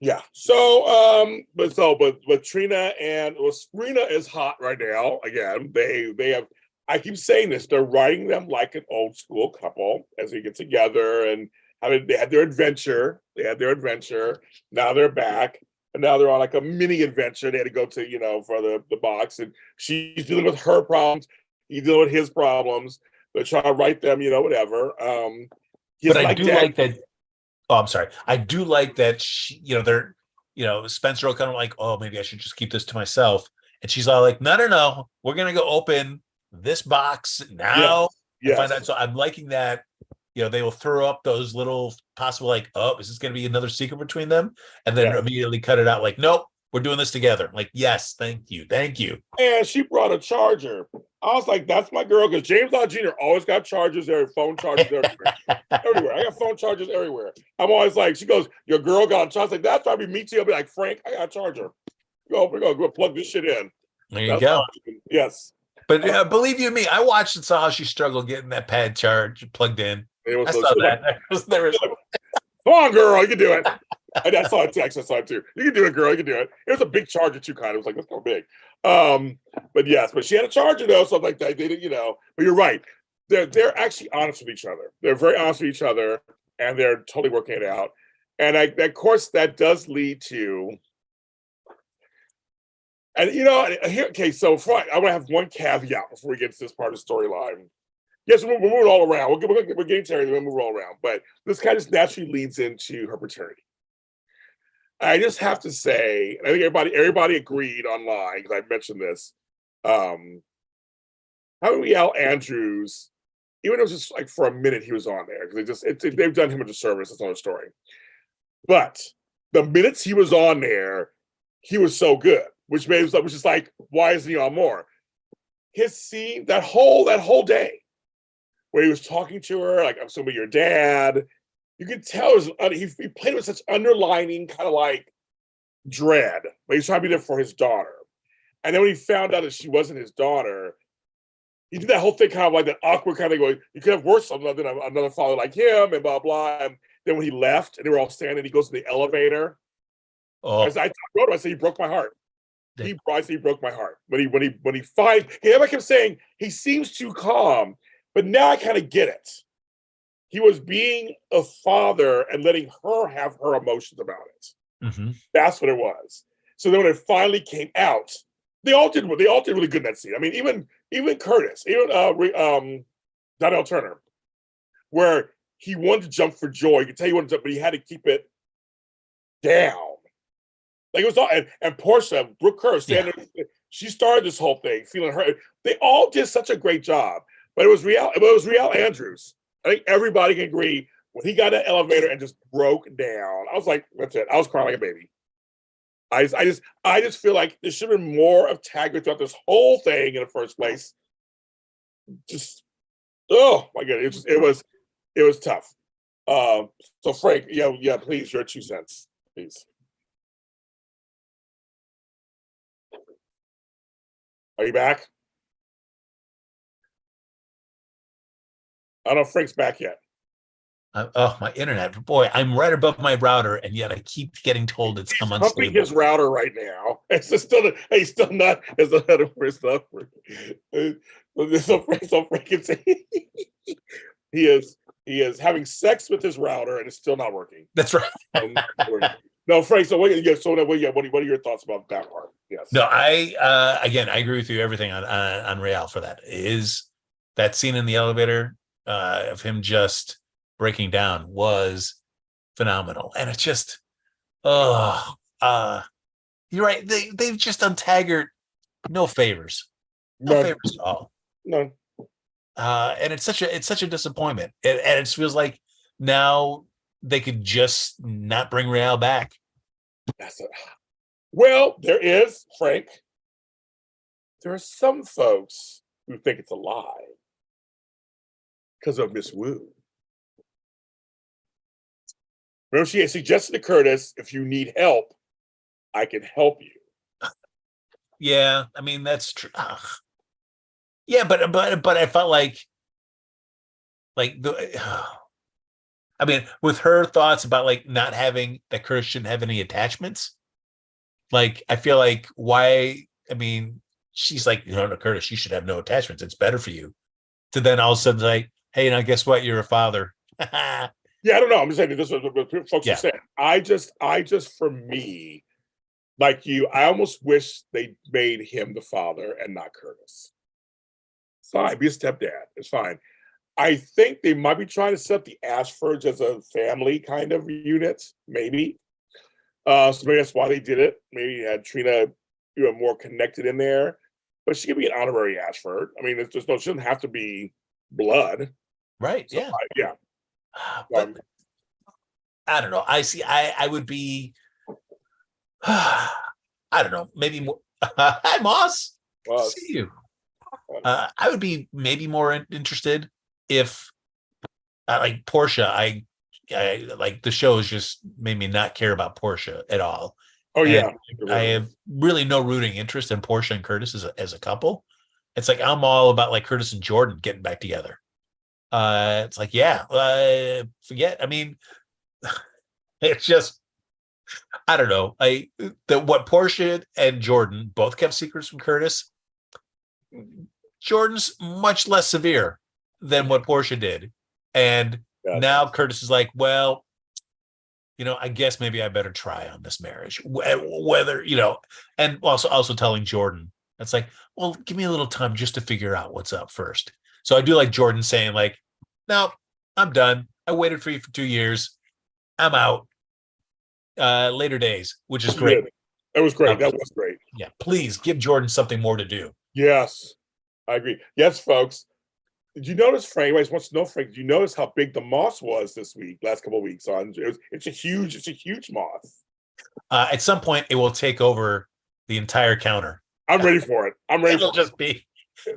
Yeah. So, but Trina and Serena is hot right now. Again, they have. I keep saying this. They're writing them like an old school couple as they get together and they had their adventure. Now they're back, and now they're on a mini adventure. They had to go to for the box, and she's dealing with her problems. He's dealing with his problems. They're trying to write them, whatever. But I do like that. Oh, I'm sorry. I do like that they're, Spencer will kind of oh, maybe I should just keep this to myself. And she's all like, no. We're going to go open this box now. Yes. Find out. So I'm liking that they will throw up those little possible like, oh, is this going to be another secret between them? And then immediately cut it out like, nope, we're doing this together. Like, yes, thank you. And she brought a charger. I was like, that's my girl, because James Lott Jr. always got chargers there, phone chargers everywhere. I got phone chargers everywhere. I'm always like, she goes, your girl got a charger. I was like, that's probably me too. I'll be like, Frank, I got a charger. Go plug this shit in. There you go. Yes. But believe you me, I watched and saw how she struggled getting that pad charge plugged in. I saw that. Come on, girl, you can do it. And I saw a text. I saw it too. You can do it, girl. You can do it. It was a big charger too, kind of. It was like, that's kind of big. But yes, but she had a charger though, so like they didn't, But you're right. They're actually honest with each other. They're very honest with each other, and they're totally working it out. And of course, that does lead to. And here, okay. So I want to have one caveat before we get to this part of the storyline. Yes, we're moving all around. We're getting to everything. We're moving all around, but this kind of just naturally leads into her paternity. I just have to say, and I think everybody agreed online, because I mentioned this. Having Al Andrews, even though it was just like for a minute he was on there, because they've done him a disservice. That's another story. But the minutes he was on there, he was so good, which is like, why isn't he on more? His scene, that whole day, where he was talking to her, like, I'm assuming your dad. You could tell he played with such underlining kind of like dread, but he's trying to be there for his daughter. And then when he found out that she wasn't his daughter, he did that whole thing kind of like that awkward kind of going, you could have worse something than another father like him, and blah, blah. And then when he left and they were all standing, he goes to the elevator. I wrote him, I said, he broke my heart. I said he broke my heart. When he finds, everybody kept saying, he seems too calm, but now I kind of get it. He was being a father and letting her have her emotions about it. Mm-hmm. That's what it was. So then when it finally came out, they all did really good in that scene. I mean, even Curtis, even Donnell Turner, where he wanted to jump for joy. You could tell he wanted to jump, but he had to keep it down. Like it was all, and Portia, Brooke Kerr, she started this whole thing, feeling hurt. They all did such a great job, but it was Real Andrews. I think everybody can agree when he got that elevator and just broke down. I was like, that's it. I was crying like a baby. I just feel like there should have been more of Taggart throughout this whole thing in the first place. Just, oh my God, it was tough. So Frank, yeah, please, your 2 cents, please. Are you back? I don't know if Frank's back yet. My internet, boy, I'm right above my router, and yet I keep getting told it's I'm humping his router right now. It's just he's still not as ahead of where stuff. So Frank can say he is having sex with his router and it's still not working. That's right. No, Frank. So what are your thoughts about that part? Yes. No, I agree with you. Everything on Real for that is that scene in the elevator of him just breaking down was phenomenal, and it's just you're right. They've just done Taggart no favors at all. No. And it's such a disappointment, and it feels like now they could just not bring Real back. Well, there is, Frank. There are some folks who think it's a lie because of Miss Wu. Remember, she had suggested to Curtis, if you need help, I can help you. Yeah, I mean, that's true. Yeah, but I felt like I mean, with her thoughts about like not having that Curtis shouldn't have any attachments, like I feel like she's like, no, Curtis, you should have no attachments. It's better for you. To then all of a sudden like, hey, now guess what? You're a father. Yeah, I don't know. I'm just saying this is what folks are saying. I just for me, like you, I almost wish they made him the father and not Curtis. It's fine, be a stepdad. It's fine. I think they might be trying to set up the Ashfords as a family kind of unit, maybe. So maybe that's why they did it. Maybe had Trina more connected in there. But she could be an honorary Ashford. I mean, she doesn't have to be blood. Right. So, yeah. Yeah. But Um, I don't know. I would be. I don't know. Maybe more. Hi, Moss. Good to well, see you. it's- I would be maybe more interested if like Portia. I like the show has just made me not care about Portia at all, oh and yeah, I have really no rooting interest in Portia and Curtis as a couple. It's like I'm all about like Curtis and Jordan getting back together. It's like yeah, forget. I mean, it's just I don't know. What Portia and Jordan both kept secrets from Curtis. Jordan's much less severe than what Portia did, and yeah, now Curtis is like, well, I guess maybe I better try on this marriage. Whether and also telling Jordan, that's like, well, give me a little time just to figure out what's up first. So I do like Jordan saying like, no, I'm done. I waited for you for 2 years. I'm out. Later days, which is she great. did. That was great. Um, That was great. yeah, please give Jordan something more to do. Yes, I agree. Yes, folks. Did you notice, Frank? Anyways, wants to know, Frank. Did you notice how big the moss was this week? Last couple of weeks on it's a huge moss. At some point, it will take over the entire counter. I'm ready for it. I'm ready It'll for it. just be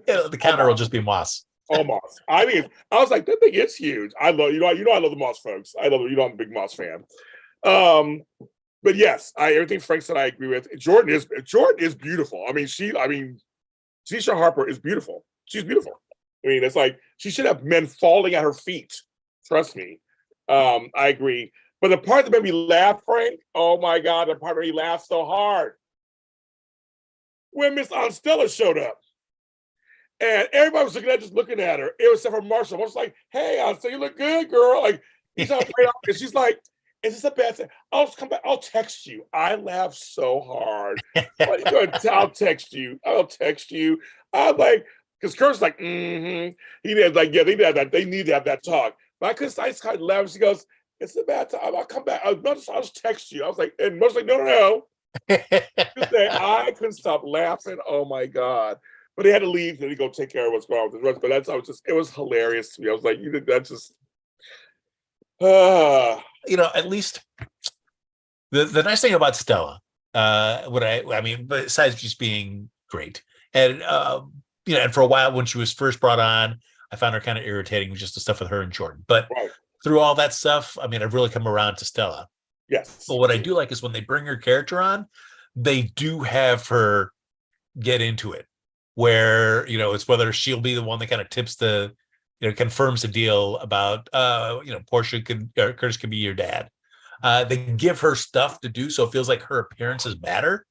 the counter will just be moss. All moss. I mean, I was like, that thing is huge. I love I love the moss, folks. I love it. I'm a big moss fan. Um, but yes, everything Frank said I agree with. Jordan is beautiful. I mean, Tisha Harper is beautiful. She's beautiful. I mean, it's like she should have men falling at her feet. Trust me. I agree. But the part that made me laugh, Frank, oh my God, the part that made me laugh so hard when Miss Aunt Stella showed up. And everybody was looking at her. It was except for Marshall. I was like, hey, Aunt Stella, you look good, girl. Like, he's not playing off. And she's like, is this a bad thing? I'll come back. I'll text you. I laughed so hard. I'll text you. I'll text you. I'm like, because Kurt's like, mm-hmm. He did like, yeah, they need that. They need to have that talk. But I just kind of laughed. She goes, it's a bad time. I'll come back. I'll just text you. I was like, and Marshall's like, no. I couldn't stop laughing. Oh my God. But they had to leave and go take care of what's going on with the rest. But it was hilarious to me. I was like, that's just At least the nice thing about Stella, I mean, besides just being great, and and for a while when she was first brought on, I found her kind of irritating, just the stuff with her and Jordan. But right. Through all that stuff, I mean, I've really come around to Stella. Yes. But what I do like is when they bring her character on, they do have her get into it, where it's whether she'll be the one that kind of tips the confirms the deal about Curtis could be your dad. They give her stuff to do, so it feels like her appearances matter.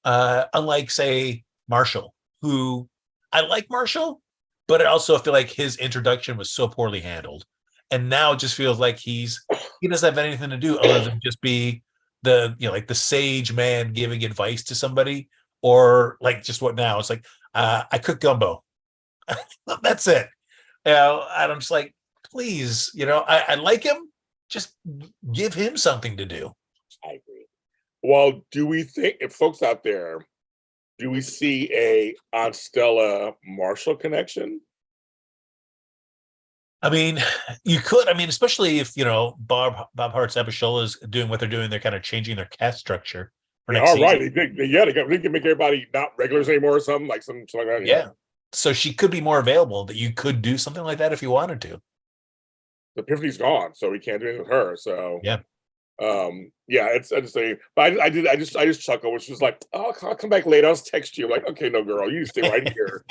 Unlike, say, Marshall, who I like Marshall, but I also feel like his introduction was so poorly handled, and now it just feels like he doesn't have anything to do other than just be the like the sage man giving advice to somebody, or like just what now? It's like I cook gumbo. That's it. And I'm just like, please, I like him. Just give him something to do. I agree. Well, do we think, if folks out there, do we see a Aunt Stella Marshall connection? I mean, you could. I mean, especially if Bob Hart's Abishola is doing what they're doing. They're kind of changing their cast structure for next season. Right. They can make everybody not regulars anymore or something like that. Yeah. So she could be more available. That you could do something like that if you wanted to. Epiphany's gone, so we can't do anything with her. So yeah, it's I just say, but I just chuckle, which was like, oh, I'll come back later. I'll just text you. I'm like, okay, no, girl, you stay right here.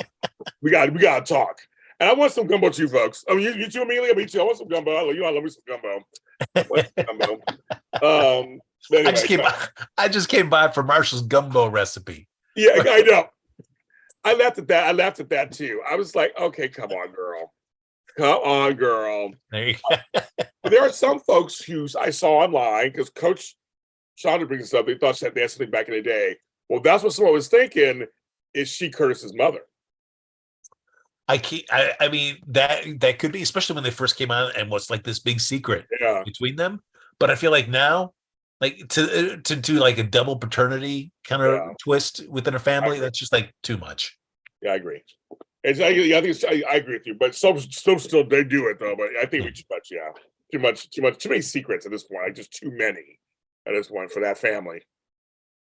we got to talk. And I want some gumbo too, folks. I mean, you too, Amelia. Me too. I want some gumbo. I love me some gumbo. Anyway, I just came by for Marshall's gumbo recipe. Yeah, I know. I laughed at that too. I was like, okay, come on, girl. There you go. There are some folks who I saw online because Coach Chandra brings up. They thought they had something back in the day. Well, that's what someone was thinking. Is she Curtis's mother? I mean that could be, especially when they first came out and was like this big secret between them. But I feel like now, like to do like a double paternity kind of twist within a family, that's just like too much. Yeah, I agree. I agree with you, but some still they do it though. But I think we too much. Yeah. too many secrets at this point. Like just too many at this point for that family.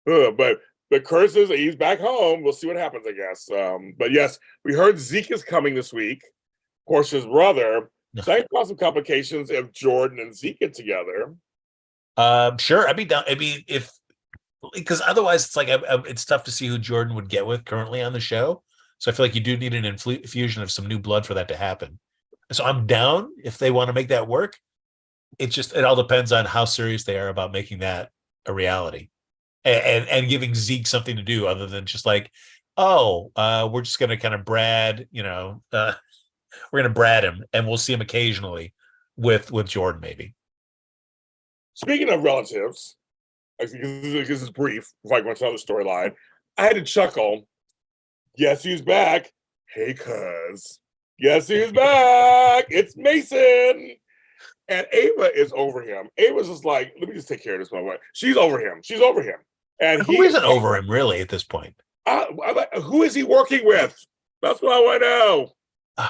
But Curtis is he's back home. We'll see what happens, I guess. But yes, we heard Zeke is coming this week. Of course, his brother. So that can cause some complications if Jordan and Zeke get together. Sure. I'd be down. I mean, if because otherwise it's like it's tough to see who Jordan would get with currently on the show. So I feel like you do need an infusion of some new blood for that to happen. So I'm down if they want to make that work. It all depends on how serious they are about making that a reality, and giving Zeke something to do other than just like, we're just gonna kind of brad, we're gonna brad him, and we'll see him occasionally with Jordan maybe. Speaking of relatives, I think this is brief. Before I go into another storyline, I had to chuckle. Guess who's back? Hey, cuz. Guess who's back? It's Mason. And Ava is over him. Ava's just like, let me just take care of this moment. She's over him. She's over him. And who isn't over him really at this point? Who is he working with? That's what I want to know.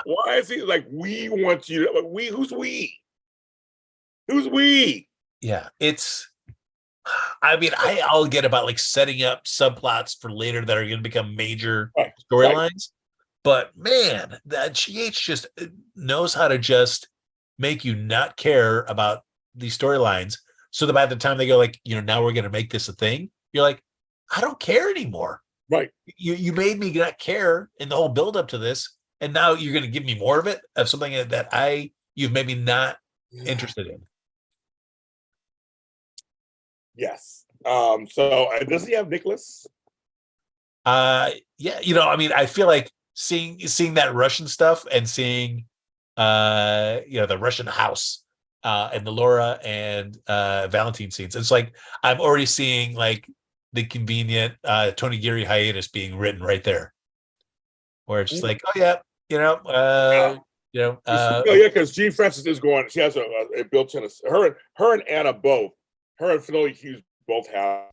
Why is he like, we want you to, like, we? Who's we? Who's we? Yeah, I mean, I'll get about like setting up subplots for later that are going to become major storylines. Right. But man, that GH just knows how to just make you not care about these storylines. So that by the time they go like, now we're going to make this a thing, you're like, I don't care anymore. Right. You made me not care in the whole build up to this. And now you're going to give me more of it, of something that you've made me not interested in. Yes. So does he have Nicholas? Yeah. I mean, I feel like seeing that Russian stuff and seeing, the Russian house, and the Laura and Valentine scenes. It's like I'm already seeing like the convenient Tony Geary hiatus being written right there, where it's just like, oh yeah, because Jean Francis is going. She has a built-in. Her and Anna both. Her and Finola Hughes both have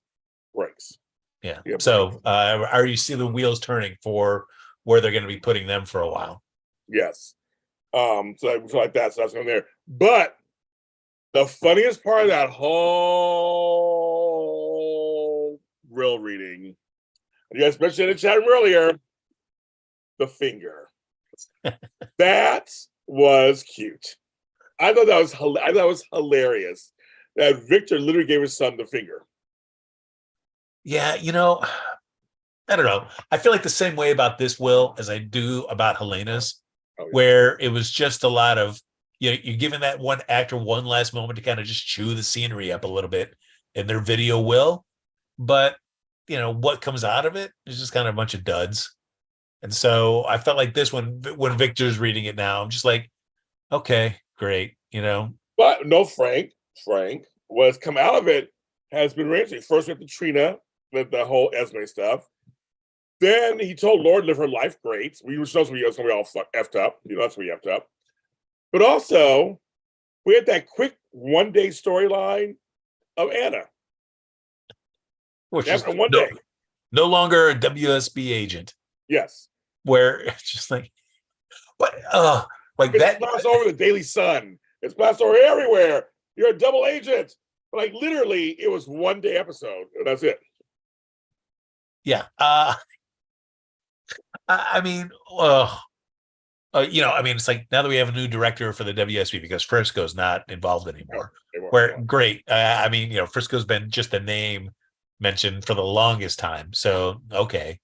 breaks. Yeah. So are you seeing the wheels turning for where they're going to be putting them for a while? Yes. So like that. So that's going there. But the funniest part of that whole real reading, you guys mentioned in the chat room earlier, the finger. That was cute. I thought that was hilarious. That Victor literally gave his son the finger. Yeah, I don't know. I feel like the same way about this, Will, as I do about Helena's, where it was just a lot of, you're giving that one actor one last moment to kind of just chew the scenery up a little bit in their video, Will. But, what comes out of it is just kind of a bunch of duds. And so I felt like this one, when Victor's reading it now, I'm just like, okay, great, But no, Frank, what's come out of it has been ranging. First with Trina, with the whole Esme stuff. Then he told Lord live her life great. We were supposed to be all effed up. That's what we effed up. But also, we had that quick one-day storyline of Anna. Which is one day. No longer a WSB agent. Yes. Where it's just like, but like it's passed over the Daily Sun. It's passed over everywhere. You're a double agent. But like literally, it was one day episode, and that's it. Yeah. I mean, it's like now that we have a new director for the WSB because Frisco's not involved anymore. Great. Frisco's been just a name mentioned for the longest time. So, okay.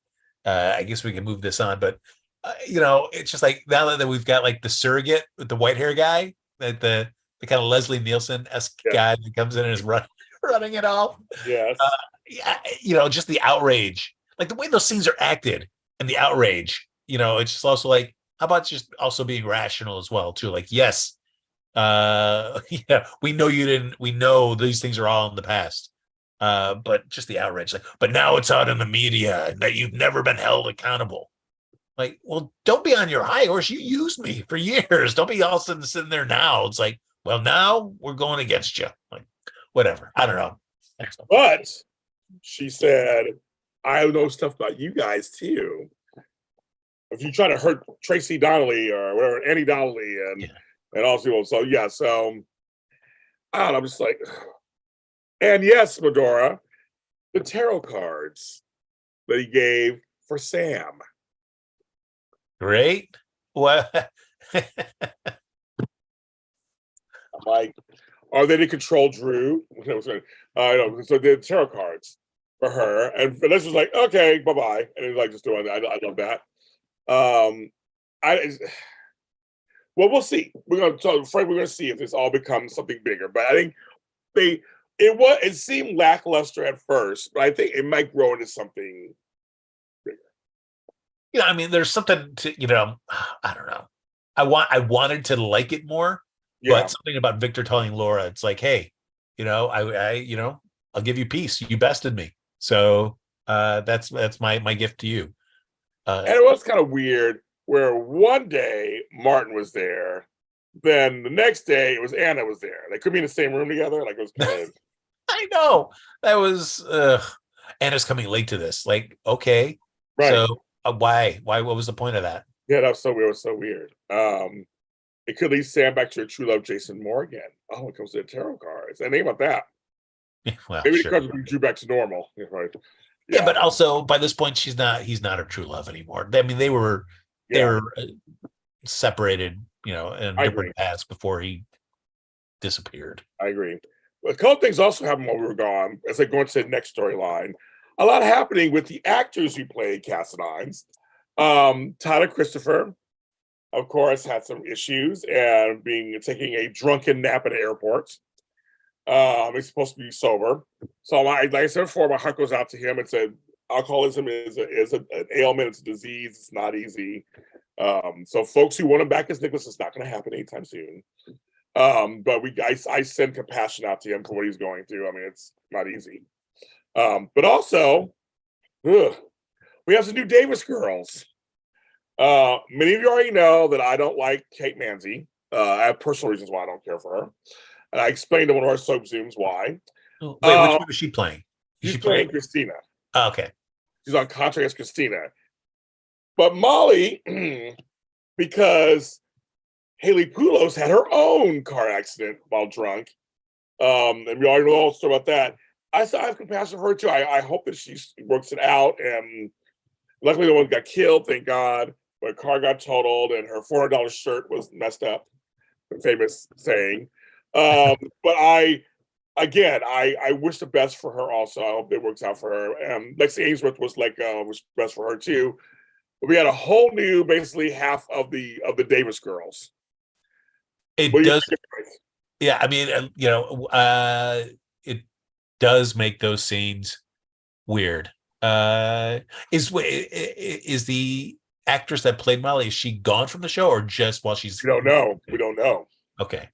I guess we can move this on. But, it's just like now that we've got like the surrogate with the white hair guy, that the kind of Leslie Nielsen-esque guy that comes in and is running it all. Yes. Just the outrage, like the way those scenes are acted and the outrage, it's just also like, how about just also being rational as well too? Like, yes, we know these things are all in the past. But just the outrage, like, but now it's out in the media and that you've never been held accountable. Like, well, don't be on your high horse. You used me for years. Don't be all sitting there now. It's like, well, now we're going against you. Like, whatever. I don't know. But she said, I know stuff about you guys too. If you try to hurt Tracy Donnelly or whatever, Annie Donnelly and all people. So I don't know, I'm just like, and yes, Medora, the tarot cards that he gave for Sam. Great. Well, I'm like, are they to control Drew? No, so the tarot cards for her, and Vanessa was like, okay, bye bye, and he's like, just doing that. I love that. I well, we'll see. We're gonna talk, Frank. We're gonna see if this all becomes something bigger. But I think they it seemed lackluster at first, but I think it might grow into something bigger. I mean, there's something to, I don't know. I wanted to like it more, Yeah, but something about Victor telling Laura, it's like, hey, I'll give you peace. You bested me. So that's my gift to you. and it was kind of weird where one day Martin was there, then the next day it was Anna was there. They could be in the same room together. Like it was kind of I know that was Anna's coming late to this. Like, okay, right. so why? What was the point of that? Yeah, that was so weird. It was so weird. It could lead Sam back to her true love, Jason Morgan. Oh, it comes to the tarot cards. And think about that. Well, Maybe the sure. cards bring Drew back to normal. Yeah, right. Yeah, Yeah, but also by this point, he's not her true love anymore. I mean, they yeah. were separated, in I agree. different paths before he disappeared. I agree. But a couple things also happened while we were gone. As I go into the next storyline, a lot happening with the actors who played Cassadines. Tyler Christopher, of course, had some issues and taking a drunken nap at the airport. He's supposed to be sober. So like I said before, my heart goes out to him. It's alcoholism is an ailment. It's a disease. It's not easy. So folks who want him back as Nicholas, it's not going to happen anytime soon. But I send compassion out to him for what he's going through. I mean, it's not easy. But also, ugh, we have some new Davis girls. Many of you already know that I don't like Kate Manzi. I have personal reasons why I don't care for her. And I explained in one of our soap zooms why. Oh, wait, which one is she playing? Is She's she playing playing? Christina. Oh, okay. She's on contract as Christina. But Molly, because Haley Poulos had her own car accident while drunk, and we already know all the story about that. I have compassion for her too. I hope that she works it out. And luckily, no one got killed, thank God. But her car got totaled, and her $400 shirt was messed up. The famous saying. But I wish the best for her. Also, I hope it works out for her. Lexi Ainsworth was best for her too. But we had a whole new, basically half of the Davis girls. It What do you does. think? Yeah, I mean, it does make those scenes weird. Is the actress that played Molly, is she gone from the show or just while she's We don't know. We don't know. okay?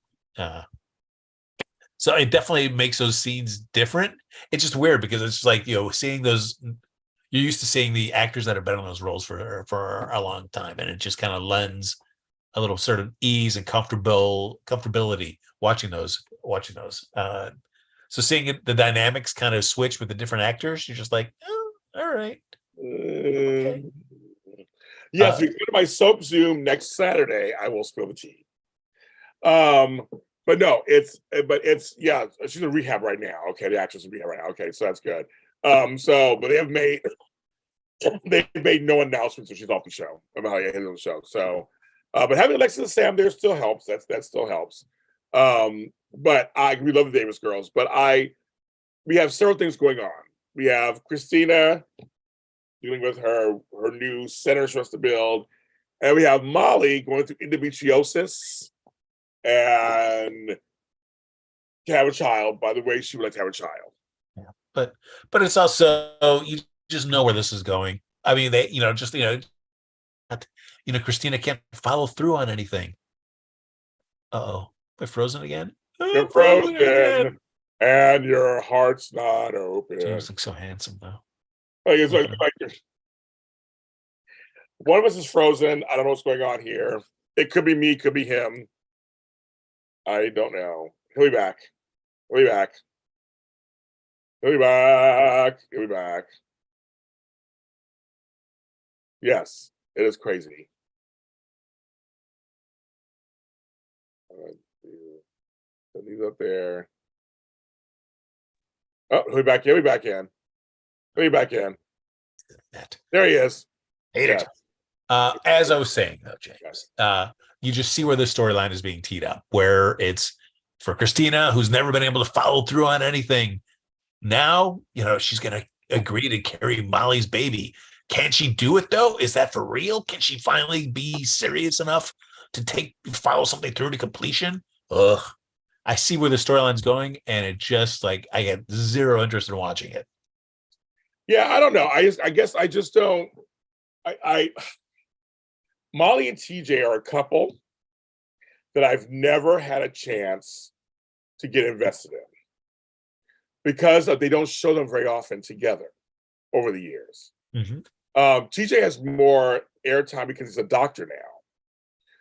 So it definitely makes those scenes different. It's just weird because it's just like, seeing those, you're used to seeing the actors that have been on those roles for a long time, and it just kind of lends a little sort of ease and comfortability watching those. So seeing the dynamics kind of switch with the different actors, you're just like, oh, all right. Okay. Yes, if you go to my soap Zoom next Saturday, I will spill the tea. But no, it's yeah, she's in rehab right now. Okay, the actress is in rehab right now. Okay, so that's good. But they've made no announcements that she's off the show about how you handle the show. So, but having Alexis and Sam there still helps. That still helps. But we love the Davis girls. But we have several things going on. We have Christina dealing with her new center she wants to build, and we have Molly going through endometriosis and to have a child. By the way, she would like to have a child. Yeah. But it's also, you just know where this is going. I mean, Christina can't follow through on anything. Uh-oh. We're frozen again. You're Frozen frozen, and your heart's not open. James looks so handsome though. Like, it's like one of us is frozen. I don't know what's going on here. It could be me, could be him. I don't know. He'll be back. He'll be back. He'll be back. He'll be back. Yes, it is crazy. He's up there. Oh, we back in. We back in. We back in. There he is. Hate it. As I was saying, though, James, you just see where the storyline is being teed up, where it's for Christina, who's never been able to follow through on anything. Now, she's going to agree to carry Molly's baby. Can she do it, though? Is that for real? Can she finally be serious enough to follow something through to completion? Ugh. I see where the storyline's going, and it just, I get zero interest in watching it. Yeah, I don't know. I guess I just don't. Molly and TJ are a couple that I've never had a chance to get invested in because they don't show them very often together over the years. Mm-hmm. TJ has more airtime because he's a doctor now.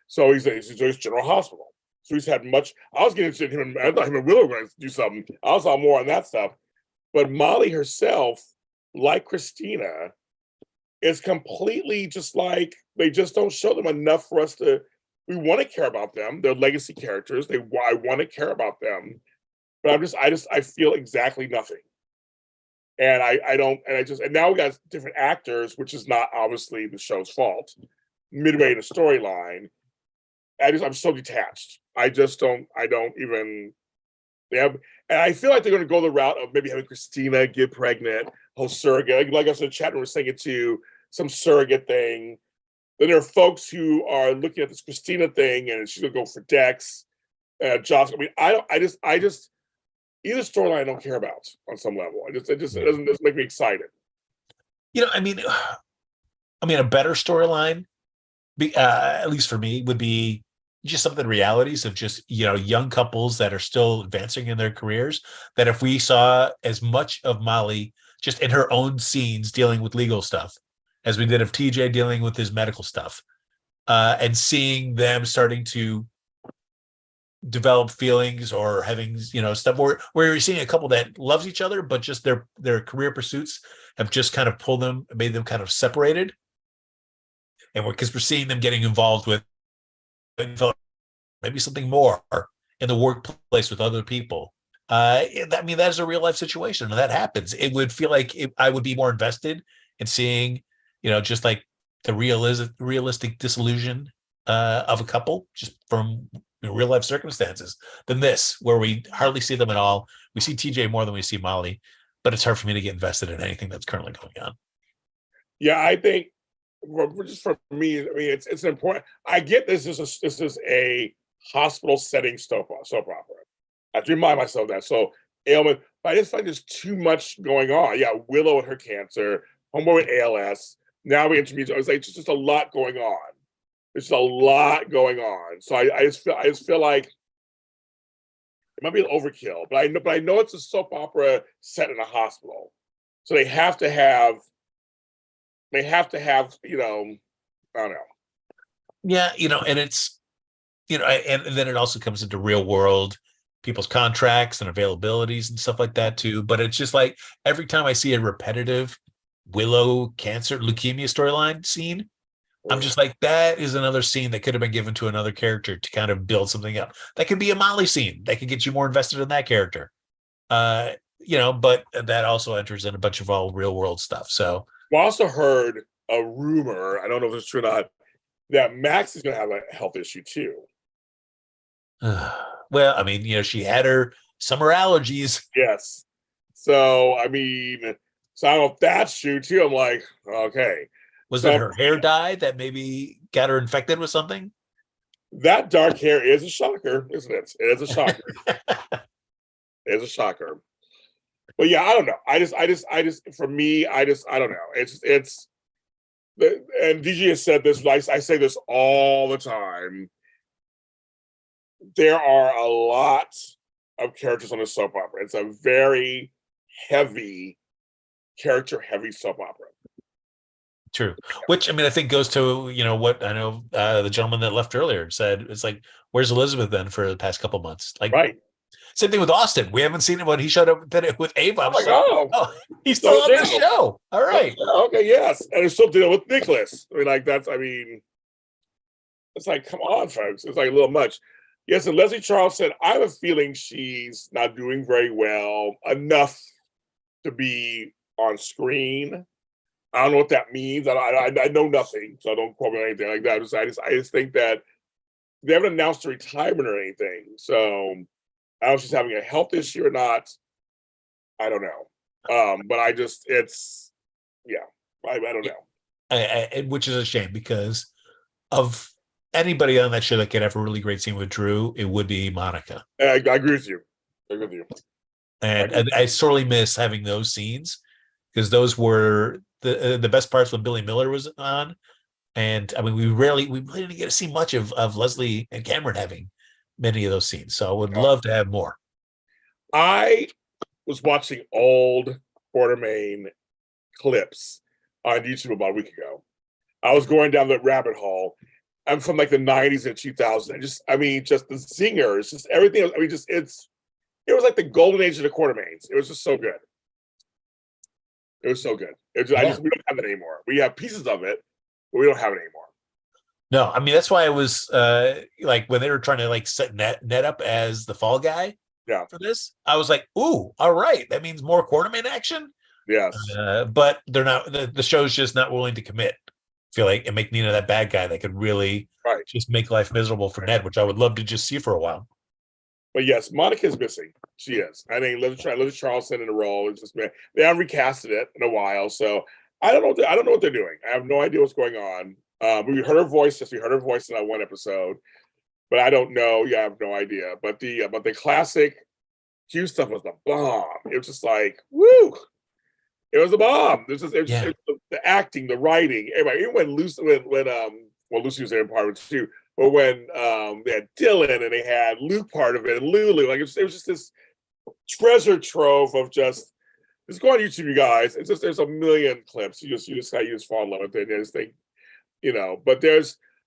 So he's at General Hospital. So he's had much. I was getting into him. I thought him and Willow were going to do something. I saw more on that stuff. But Molly herself, like Christina, is completely just like they just don't show them enough for us to. We want to care about them. They're legacy characters. I want to care about them, but I feel exactly nothing. And and now we got different actors, which is not obviously the show's fault. Midway in the storyline, I'm so detached. I don't even. And I feel like they're going to go the route of maybe having Christina get pregnant, whole surrogate, like us in the chat room were saying it too, some surrogate thing. Then there are folks who are looking at this Christina thing, and she's going to go for Dex, Josh. I mean, I just either storyline I don't care about on some level. It doesn't make me excited. I mean, a better storyline, at least for me, would be just some of the realities of just young couples that are still advancing in their careers. That if we saw as much of Molly just in her own scenes dealing with legal stuff as we did of TJ dealing with his medical stuff, and seeing them starting to develop feelings or having stuff where you're seeing a couple that loves each other, but just their career pursuits have just kind of made them kind of separated, and because we're seeing them getting involved with maybe something more in the workplace with other people. That is a real life situation, and that happens. It would feel like I would be more invested in seeing just like the realistic disillusion of a couple just from real life circumstances than this, where we hardly see them at all. We see TJ more than we see Molly, but it's hard for me to get invested in anything that's currently going on. Yeah, I think just for me, I mean, it's important. I get this is a hospital setting soap opera. I have to remind myself that. So ailment, but I just find there's too much going on. Yeah, Willow and her cancer, Homeboy with ALS. Now we introduce. I was like, it's just a lot going on. There's a lot going on. So I just feel like it might be an overkill, but I know it's a soap opera set in a hospital, so they have to have. I don't know. Yeah, and it's, and then it also comes into real world people's contracts and availabilities and stuff like that too. But it's just like every time I see a repetitive Willow cancer leukemia storyline scene, I'm just like, that is another scene that could have been given to another character to kind of build something up. That could be a Molly scene that could get you more invested in that character. But that also enters in a bunch of all real world stuff. So I also heard a rumor, I don't know if it's true or not, that Max is going to have a health issue too. Well, I mean, she had her summer allergies. Yes. So, I mean, so I don't know if that's true too. I'm like, okay. Was it her hair dye that maybe got her infected with something? That dark hair is a shocker, isn't it? It is a shocker. It is a shocker. But yeah, I don't know. I just for me, I don't know. It's and DG has said this, I say this all the time. There are a lot of characters on the soap opera. It's a very heavy, character-heavy soap opera. True. Which, I think goes to, what I know the gentleman that left earlier said. It's like, where's Elizabeth then for the past couple months? Like, right. Same thing with Austin. We haven't seen him when he showed up with Ava. He's still on the show. All right. Okay, yes. And it's still dealing with Nicholas. It's like, come on, folks. It's like a little much. Yes, and Leslie Charleston, I have a feeling she's not doing very well enough to be on screen. I don't know what that means. I know nothing, so I don't quote me on anything like that. I just think that they haven't announced a retirement or anything. So I don't know if she's having a health issue or not. I don't know. But I don't know. Which is a shame because of anybody on that show that could have a really great scene with Drew, it would be Monica. I agree with you. I agree with you. And I sorely miss having those scenes because those were the best parts when Billy Miller was on. And I mean, we really didn't get to see much of Leslie and Cameron having many of those scenes. So I would love to have more. I was watching old Quartermain clips on YouTube about a week ago. I was going down the rabbit hole. I'm from like the 90s and 2000s. Just the singers, just everything else. It was like the golden age of the Quartermains. It was just so good. It was so good. We don't have it anymore. We have pieces of it, but we don't have it anymore. No, I mean, that's why I was like when they were trying to like set net up as the fall guy for this, I was like, ooh, all right. That means more Quartermain action. Yes. But they're not, the show's just not willing to commit. I feel like, and make Nina that bad guy that could really just make life miserable for Ned, which I would love to just see for a while. But yes, Monica's missing. She is. I think Leslie Charleston in the role is just, man, they haven't recasted it in a while. So I don't know what they're doing. I have no idea what's going on. We heard her voice. Yes, we heard her voice in that one episode, but I don't know. Yeah, I have no idea. But the classic Q stuff was the bomb. It was just like, woo! It was a bomb. It was the acting, the writing, everybody. Even when Lucy was there in part of it too. But when they had Dylan and they had Luke part of it and Lulu, like it was just this treasure trove of just go on YouTube, you guys. It's just there's a million clips. You just fall in love with it. And just think,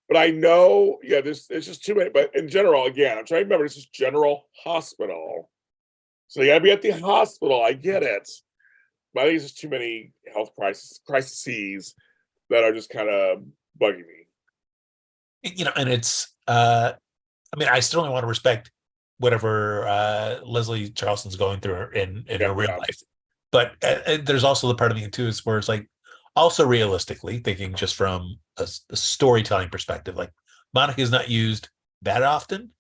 but I know, there's just too many. But in general, again, I'm trying to remember this is General Hospital. So you gotta be at the hospital. I get it. But I think it's just too many health crises that are just kind of bugging me. And it's I mean, I still only want to respect whatever Leslie Charleston's going through in her real life. But there's also the part of me too is where it's like also realistically thinking just from a storytelling perspective, like Monica is not used that often,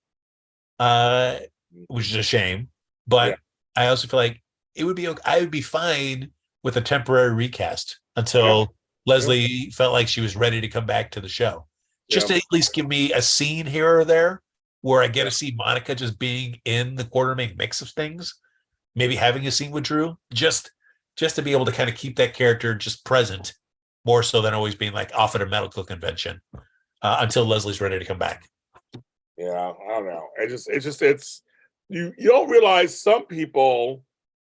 which is a shame. But I also feel like I would be fine with a temporary recast until Leslie felt like she was ready to come back to the show. Just to at least give me a scene here or there where I get to see Monica just being in the Quartermain mix of things, maybe having a scene with Drew, just to be able to kind of keep that character just present more so than always being like off at a medical convention until Leslie's ready to come back. Yeah, I don't know. It's you don't realize some people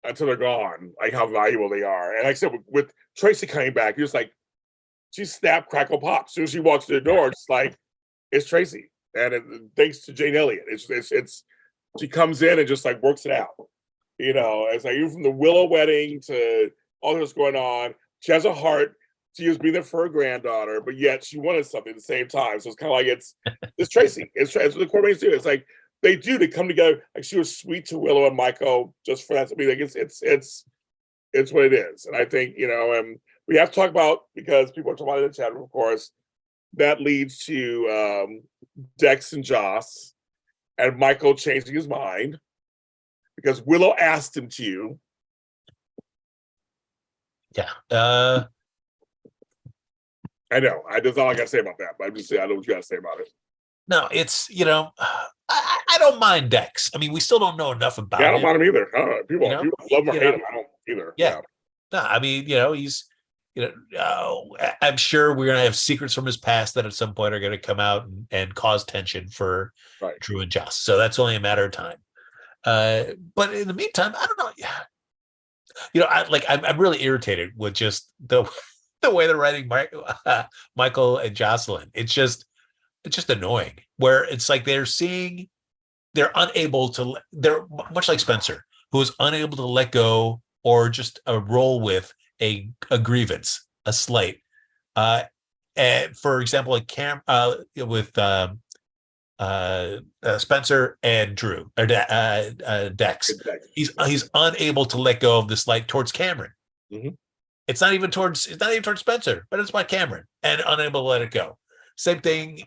until they're gone, like how valuable they are. And like I said, with Tracy coming back, you're just like, she snapped, crackle, pop. As soon as she walks through the door, it's like, it's Tracy. And thanks to Jane Elliott, it's she comes in and just like works it out. It's like even from the Willow wedding to all that's going on, she has a heart. She was being there for her granddaughter, but yet she wanted something at the same time. So it's kind of like it's Tracy. It's what the Quartermains do. It's like they come together. Like she was sweet to Willow and Michael just for that. I mean, like it's what it is. And I think we have to talk about, because people are talking about it in the chat room, of course, that leads to Dex and Joss and Michael changing his mind because Willow asked him to. Yeah. I know. That's all I got to say about that. But I'm just saying, I know what you got to say about it. No, it's, I don't mind Dex. I mean, we still don't know enough about him. I don't mind him either. People love him or hate him. I don't either. Yeah. No, I mean, he's, I'm sure we're going to have secrets from his past that at some point are going to come out and cause tension for Drew and Joss. So that's only a matter of time. But in the meantime, I don't know. I'm really irritated with just the way they're writing Michael and Jocelyn. It's just annoying where it's like they're much like Spencer, who is unable to let go or just roll with a grievance, a slight. And for example, like with Spencer and Drew or Dex. He's unable to let go of this light towards Cameron. Mm-hmm. It's not even towards Spencer, but it's by Cameron, and unable to let it go. Same thing,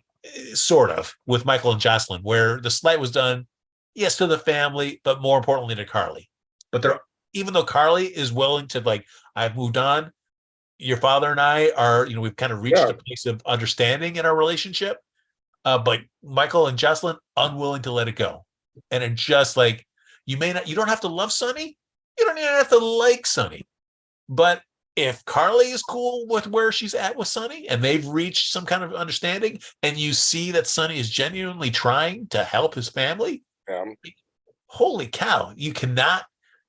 sort of, with Michael and Jocelyn, where the slight was done, yes, to the family, but more importantly to Carly. But they're even though Carly is willing to, like, I've moved on. Your father and I are, we've kind of reached a place of understanding in our relationship. But Michael and Jocelyn unwilling to let it go. And it just like, you don't have to love Sonny. You don't even have to like Sonny. But if Carly is cool with where she's at with Sonny and they've reached some kind of understanding and you see that Sonny is genuinely trying to help his family, holy cow, you cannot,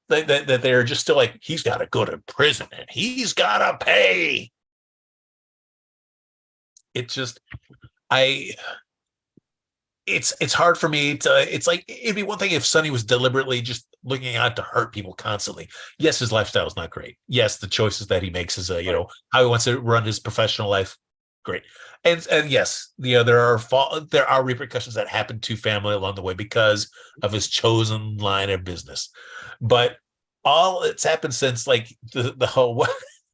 that they're just still like, he's got to go to prison and he's got to pay. It just, it's hard for me to, it's like, it'd be one thing if Sonny was deliberately just looking out to hurt people constantly. Yes, his lifestyle is not great. Yes, the choices that he makes is, how he wants to run his professional life, great. And yes, there are repercussions that happen to family along the way because of his chosen line of business. But all it's happened since like the whole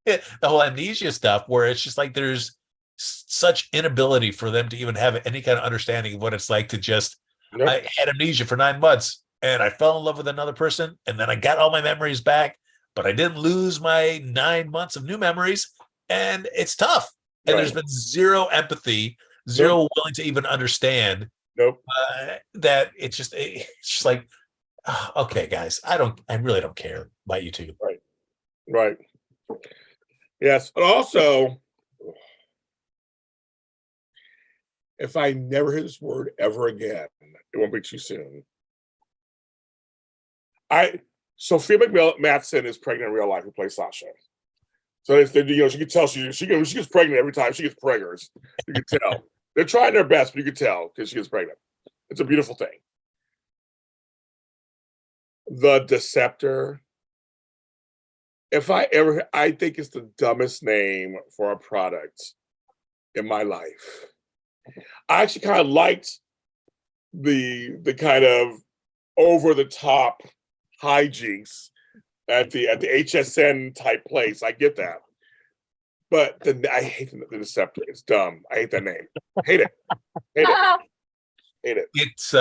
the whole amnesia stuff, where it's just like there's such inability for them to even have any kind of understanding of what it's like to just, I had amnesia for 9 months and I fell in love with another person and then I got all my memories back, but I didn't lose my 9 months of new memories, and it's tough. And there's been zero empathy, zero willing to even understand that it's just like, okay, guys, I really don't care about you two. Right. Yes. And also, if I never hear this word ever again, it won't be too soon. Sophia McMatson is pregnant in real life, who plays Sasha. So she can tell she gets pregnant every time she gets preggers. You can tell. They're trying their best, but you can tell because she gets pregnant. It's a beautiful thing. The Deceptor. I think it's the dumbest name for a product in my life. I actually kind of liked the kind of over the top hijinks at the HSN type place. I get that, but I hate the Deceptor. It's dumb. I hate that name. Hate it. Hate it. It's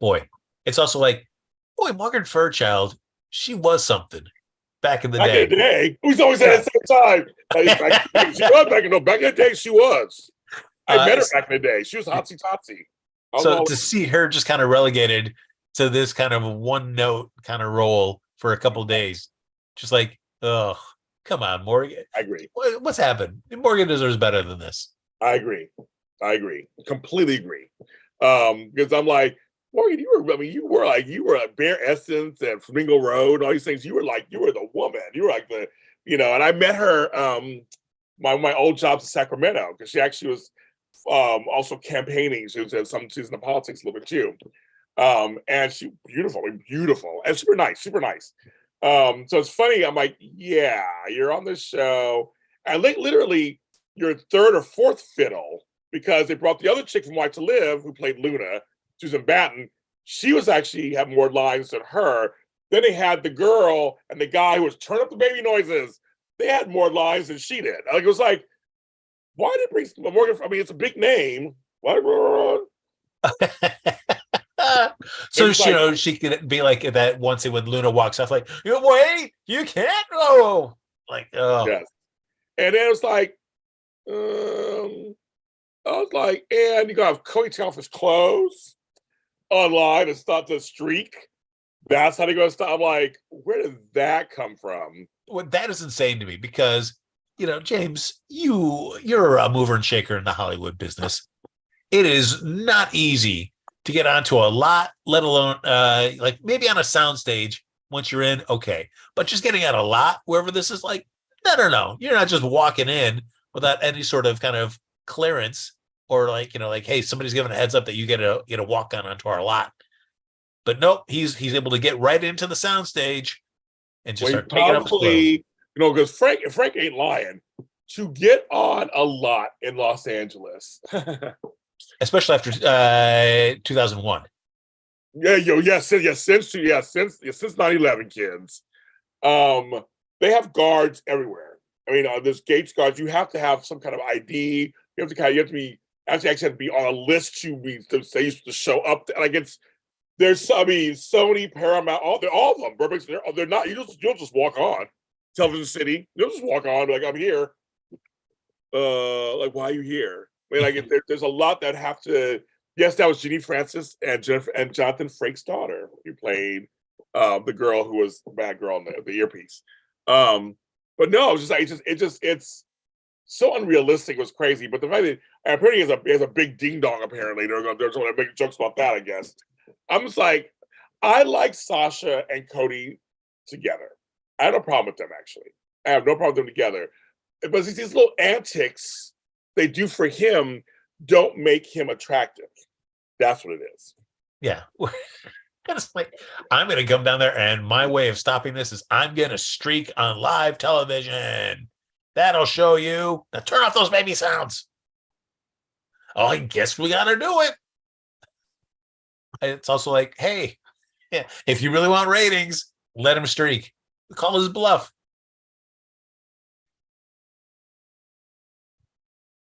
boy. It's also like, boy, Margaret Fairchild. She was something back in the day. Back in the day, we always had at the same time. She was back in the day. She was. I met her back in the day. She was hotsy totsy. So to see her just kind of relegated to this kind of one note kind of role for a couple of days, just like, oh, come on, Morgan. I agree. What's happened? Morgan deserves better than this. I agree. Completely agree. Because I'm like, Morgan, you were at Bear Essence and Flamingo Road, all these things. You were the woman. You were like and I met her my old jobs in Sacramento, because she actually was also campaigning. She was in the politics a little bit too. And she beautiful and super nice. So it's funny. I'm like, yeah, you're on the show, and literally your third or fourth fiddle, because they brought the other chick from White to Live who played Luna, Susan Batten. She was actually had more lines than her. Then they had the girl and the guy who was turning up the baby noises. They had more lines than she did. Like, it was like, why did bring Morgan? I mean, it's a big name. Why? So she could be like that once when Luna walks off, like, wait, you can't go. Like, oh, yes. And then it was like, I was like, and you got Cody take off his clothes online and start the streak. That's how they go to stop. I'm like, where did that come from? Well, that is insane to me, because James, you're a mover and shaker in the Hollywood business. It is not easy to get onto a lot, let alone like maybe on a soundstage once you're in, okay. But just getting on a lot, wherever this is, like, no. You're not just walking in without any sort of kind of clearance, or like, hey, somebody's giving a heads up that you get a walk onto our lot. But nope, he's able to get right into the soundstage and just start taking up his clothes. Because Frank ain't lying. To get on a lot in Los Angeles, especially after 2001. Yeah, since 9/11, kids. They have guards everywhere. I mean, there's gates guards. You have to have some kind of ID. You have to be actually have to be on a list to be to show up. Like there's I mean, Sony, Paramount, all of them. Burbank, they're not. You'll just walk on. Television City, you'll just walk on. Like I'm here. Like why are you here? I mean, like there's a lot that have to. Yes, that was Jeannie Francis and Jennifer and Jonathan Frakes' daughter who played the girl who was the bad girl in the earpiece. But no, it's just like it's so unrealistic. It was crazy. But the fact that apparently is a big ding dong. Apparently, they're going to make jokes about that. I guess I'm just like I like Sasha and Cody together. I have no problem with them actually. I have no problem with them together. But these little antics they do for him don't make him attractive. That's what it is. Yeah. It's like, I'm going to come down there, and my way of stopping this is I'm going to streak on live television. That'll show you. Now turn off those baby sounds. Oh, I guess we got to do it. It's also like, hey, if you really want ratings, let him streak. Call his bluff.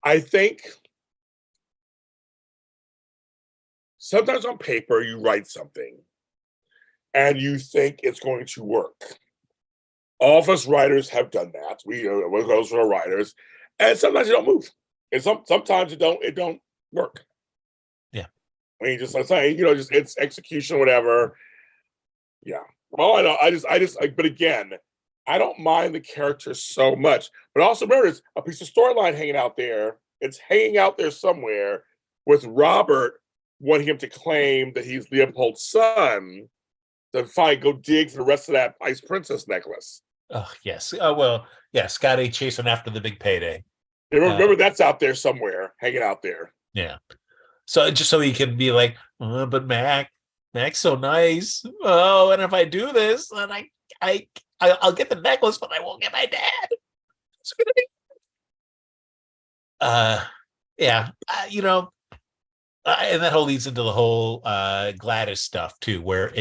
I think sometimes on paper you write something and you think it's going to work. All of us writers have done that. We goes for our writers, and sometimes you don't move, and sometimes it don't work. Yeah, I mean, just like saying, just it's execution, whatever. Yeah. Well, I know. But again, I don't mind the character so much. But also remember, it's a piece of storyline hanging out there. It's hanging out there somewhere with Robert wanting him to claim that he's Leopold's son. To finally go dig for the rest of that Ice Princess necklace. Oh, yes. Well, yeah, Scotty chasing after the big payday. Remember that's out there somewhere, hanging out there. Yeah. So just so he can be like, but Mac's so nice. Oh, and if I do this, then I'll get the necklace, but I won't get my dad. It's gonna be. Yeah. And that whole leads into the whole Gladys stuff too, where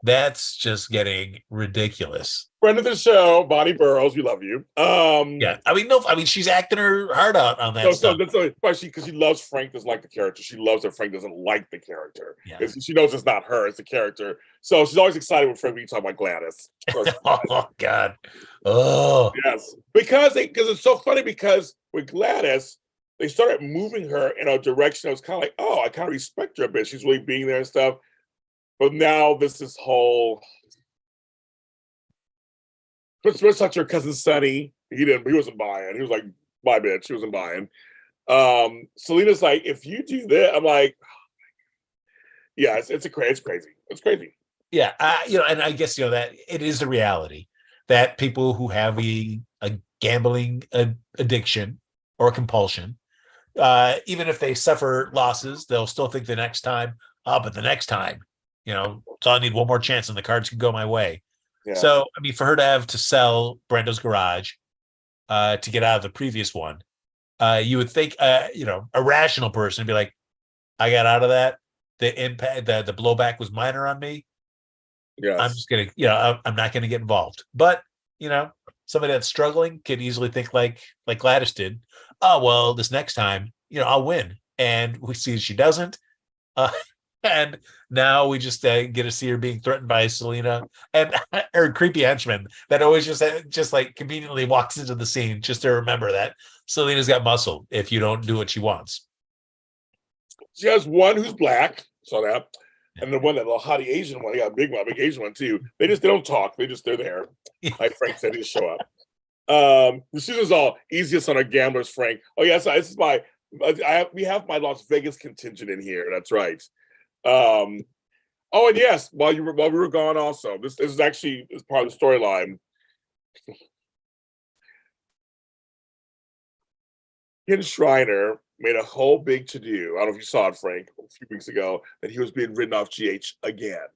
that's just getting ridiculous. Friend of the show, Bonnie Burrows, we love you. Yeah, I mean, she's acting her heart out on that stuff. Especially because she loves Frank doesn't like the character. She loves that Frank doesn't like the character. Yeah. She knows it's not her, it's the character. So she's always excited when Frank we talk about Gladys. Oh God. Oh yes, because it's so funny because with Gladys, they started moving her in a direction that was kind of like, oh, I kind of respect her a bit. She's really being there and stuff. But now this whole let's touch her cousin Sonny. He wasn't buying. He was like, bye bitch. He wasn't buying. Selena's like, if you do that, I'm like, yeah, it's crazy. It's crazy. Yeah, and I guess that it is the reality that people who have a gambling addiction or compulsion, even if they suffer losses, they'll still think the next time, but the next time, so I need one more chance and the cards can go my way. Yeah. So, I mean, for her to have to sell Brando's garage to get out of the previous one, you would think, a rational person would be like, I got out of that. The impact, the blowback was minor on me. Yeah, I'm just going to, I'm not going to get involved. But, somebody that's struggling could easily think like Gladys did. Oh, well, this next time, I'll win. And we see she doesn't. And now we just get to see her being threatened by Selena and her creepy henchman that always just like conveniently walks into the scene just to remember that Selena's got muscle if you don't do what she wants. She has one who's black, saw that, and the one that little hottie Asian one. They got a big Asian one too. They don't talk. They're there. Like Frank said, they just show up. Susan's all easiest on our gamblers, Frank. Oh yes, this is we have my Las Vegas contingent in here. That's right. And yes, while we were gone, also this is actually part of the storyline. Ken Shriner made a whole big to-do. I don't know if you saw it, Frank, a few weeks ago, that he was being written off GH again.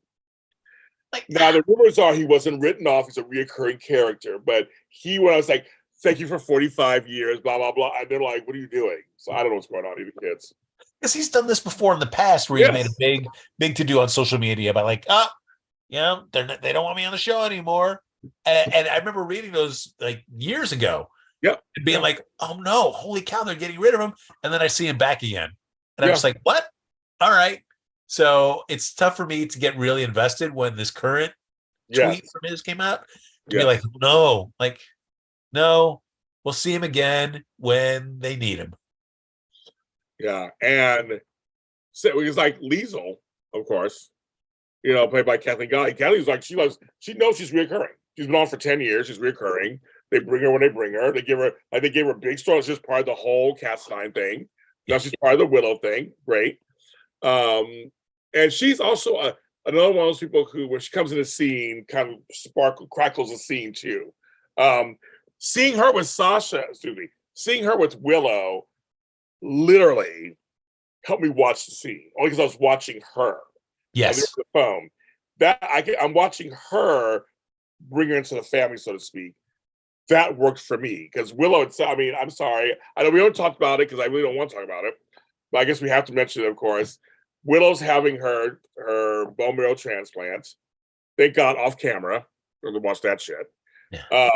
Now the rumors are he wasn't written off; he's a reoccurring character. But when I was like, "Thank you for 45 years," blah blah blah, and they're like, "What are you doing?" So I don't know what's going on, either kids. Because he's done this before in the past, where he's made a big to do on social media about like, they don't want me on the show anymore. And I remember reading those like years ago, and being like, oh no, holy cow, they're getting rid of him. And then I see him back again, and I'm just like, what? All right. So it's tough for me to get really invested when this current tweet from his came out to be like, no, we'll see him again when they need him. Yeah, and so it was like Liesel, of course, played by Kathleen Guy. Kathleen's like, she knows she's reoccurring. She's been on for 10 years. She's reoccurring. They bring her when they bring her. They gave her big story. It's just part of the whole Cat-Stein thing. Now she's part of the Willow thing. Great. And she's also another one of those people who, when she comes in the scene, kind of crackles the scene too. Seeing her with seeing her with Willow literally helped me watch the scene, only because I was watching her. Yes. On the phone. I'm watching her bring her into the family, so to speak. That worked for me because Willow, I'm sorry. I know we don't talk about it because I really don't want to talk about it, but I guess we have to mention it, of course. Willow's having her bone marrow transplant. They got off camera. We're gonna watch that shit. Yeah.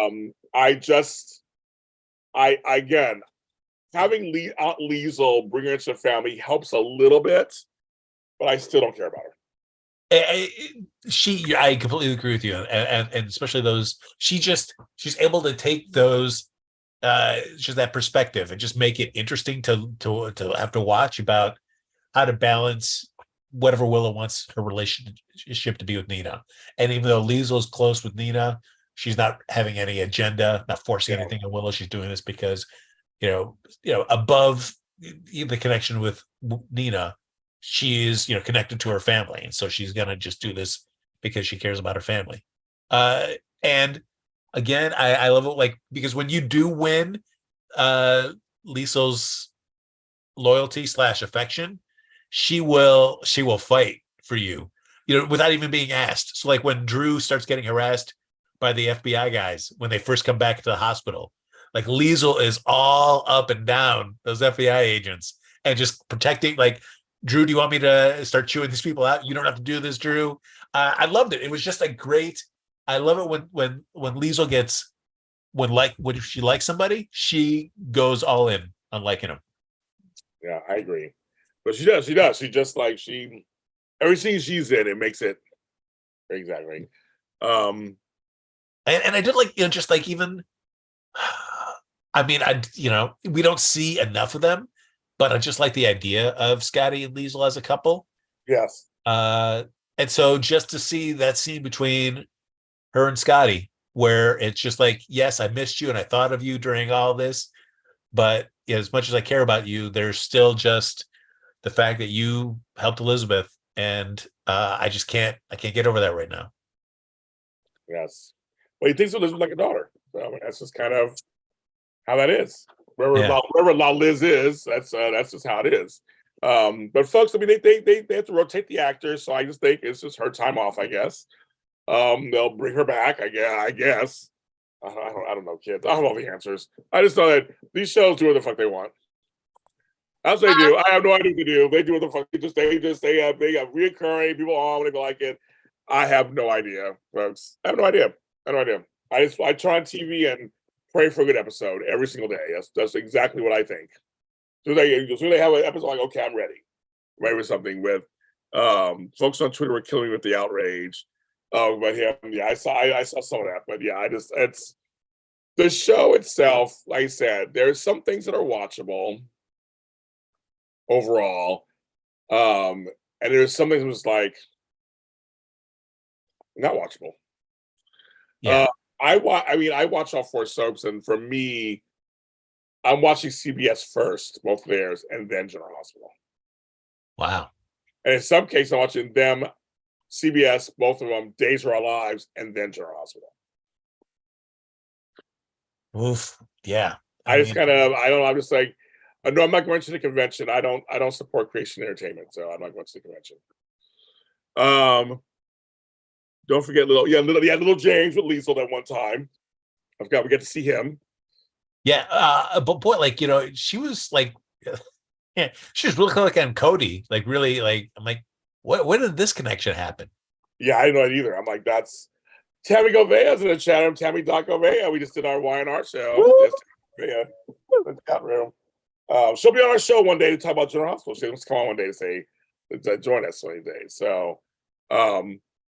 Again, having Aunt Liesel bring her into the family helps a little bit, but I still don't care about her. I completely agree with you, and especially those. She's able to take those, just that perspective and just make it interesting to have to watch about how to balance whatever Willow wants her relationship to be with Nina. And even though Liesel's close with Nina, she's not having any agenda, not forcing anything on Willow. She's doing this because, above the connection with Nina, she is, connected to her family. And so she's going to just do this because she cares about her family. And again, I love it, because when you do win Liesel's loyalty / affection, she will fight for you, without even being asked. So like when Drew starts getting harassed by the FBI guys, when they first come back to the hospital, like Liesel is all up and down those FBI agents and just protecting, like, Drew, do you want me to start chewing these people out? You don't have to do this, Drew. I loved it. It was just I love it when Liesel gets, when she likes somebody, she goes all in on liking them. Yeah, I agree. But she does. She just everything she's in, it makes it exactly. And I did just even, we don't see enough of them, but I just like the idea of Scotty and Liesel as a couple. Yes. And so just to see that scene between her and Scotty, where it's just like, yes, I missed you and I thought of you during all this, but as much as I care about you, there's still just the fact that you helped Elizabeth, and I can't get over that right now. Yes. Well, he thinks of Elizabeth like a daughter. So that's just kind of how that is. Wherever La Liz is, that's just how it is. But folks, they have to rotate the actors, so I just think it's just her time off, I guess. They'll bring her back, I guess. I don't know, kids. I don't have all the answers. I just know that these shows do what the fuck they want. That's what they do. I have no idea what they do. They do what the fuck. They have reoccurring people on when they like it. I have no idea, folks. I have no idea. I turn on TV and pray for a good episode every single day. That's exactly what I think. So they have an episode like, okay, I'm ready. Ready with something. With folks on Twitter were killing me with the outrage. But I saw some of that. But yeah, it's the show itself. Like I said, there's some things that are watchable overall, and there's some things that was like not watchable. Yeah. I watch all 4 soaps, and for me, I'm watching CBS first, both theirs, and then General Hospital. Wow. And in some cases, I'm watching them, CBS, both of them, Days of Our Lives, and then General Hospital. Oof. Yeah. I don't know. I'm just like, no, I'm not going to the convention. I don't support Creation Entertainment, so I'm not going to the convention. Don't forget little James with Liesel that one time. We get to see him. Yeah, but boy, she was Yeah, she's really like on Cody. Like really, like I'm like, what? When did this connection happen? Yeah, I didn't know it either. I'm like, that's Tammy Govea's in the chat room. Tammy Doc Govea. We just did our Y&R show. Woo! Yes, Govea in the chat room. She'll be on our show one day to talk about General Hospital. She wants to come on one day to say to join us one day. So,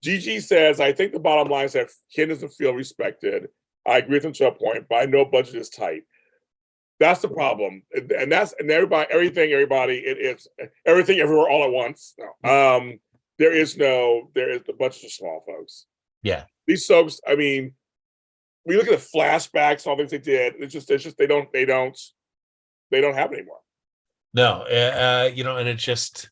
Gigi says, I think the bottom line is that Ken doesn't feel respected. I agree with him to a point, but I know budget is tight. That's the problem, and everything, everybody. It is everything, everywhere, all at once. No. There is the budgets are small, folks. Yeah. These soaps. I mean, we look at the flashbacks, all the things they did. It's just they don't happen anymore. No, and it's just,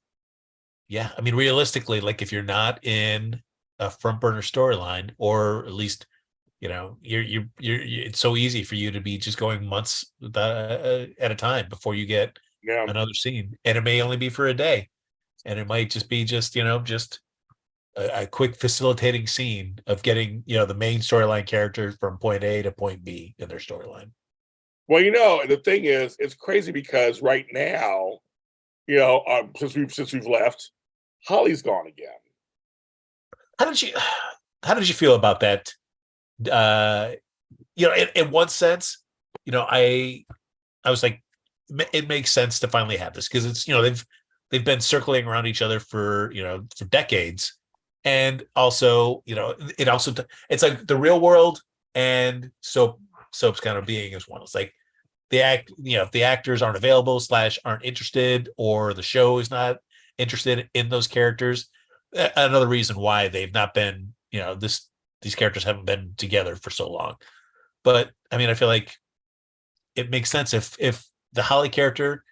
yeah. I mean, realistically, like if you're not in a front burner storyline, or at least, you're it's so easy for you to be just going months at a time before you get another scene, and it may only be for a day, and it might just be just a quick facilitating scene of getting the main storyline character from point A to point B in their storyline. Well, the thing is, it's crazy because right now, since we've left, Holly's gone again. How did you feel about that? In one sense, I was like, it makes sense to finally have this, because it's they've been circling around each other for decades, and also it's like the real world and soaps kind of being as one. It's like if the actors aren't available / aren't interested, or the show is not interested in those characters, another reason why they've not been these characters haven't been together for so long. But I mean, I feel like it makes sense if the Holly character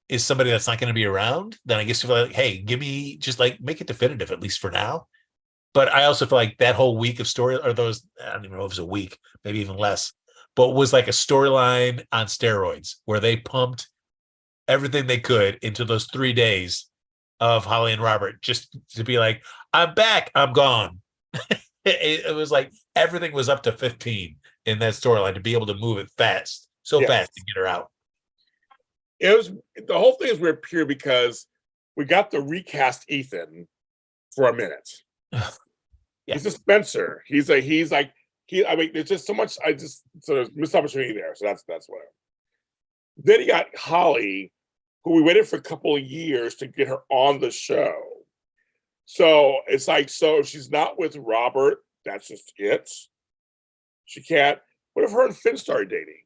is somebody that's not going to be around, then I guess you feel like, hey, give me just like make it definitive, at least for now. But I also feel like that whole week of story, or those, I don't even know if it was a week, maybe even less, but was like a storyline on steroids, where they pumped everything they could into those 3 days of Holly and Robert, just to be like, I'm back, I'm gone. It was like everything was up to 15 in that storyline to be able to move it fast to get her out. It was, the whole thing is weird pure because we got the recast Ethan for a minute. Yeah. He's a Spencer. I mean, there's just so much. So there's missed opportunity there. So that's whatever. Then you got Holly, who we waited for a couple of years to get her on the show. So it's like, so if she's not with Robert, that's just it. She can't. What if her and Finn started dating?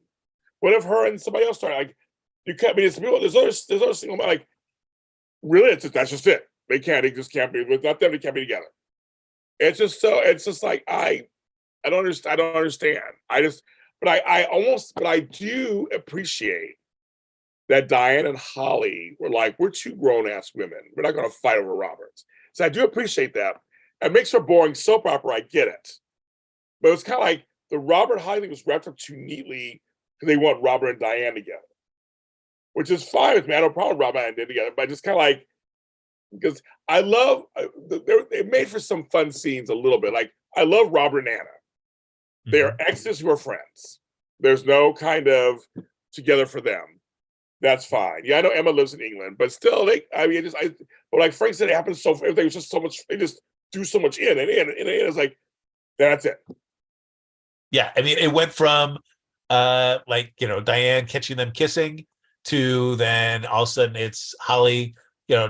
What if her and somebody else started? Like, you can't be. There's other single, like, really, that's just it. They just can't be with, not them. They can't be together. It's just like I don't understand. But I do appreciate that Diane and Holly were like, we're two grown ass women. We're not going to fight over Roberts. So I do appreciate that. It makes her boring soap opera. I get it, but it's kind of like the Robert Holly thing was wrapped up too neatly because they want Robert and Diane together, which is fine with me. I don't have a problem with Robert and Diane together, but just kind of like, because I love, they made for some fun scenes a little bit. Like, I love Robert and Anna. They are exes who are friends. There's no kind of together for them. That's fine. Yeah, I know Emma lives in England, but still, but like Frank said, it happens so, everything was just so much, they just do so much in, and it's like, that's it. Yeah, I mean, it went from Diane catching them kissing to then all of a sudden it's Holly,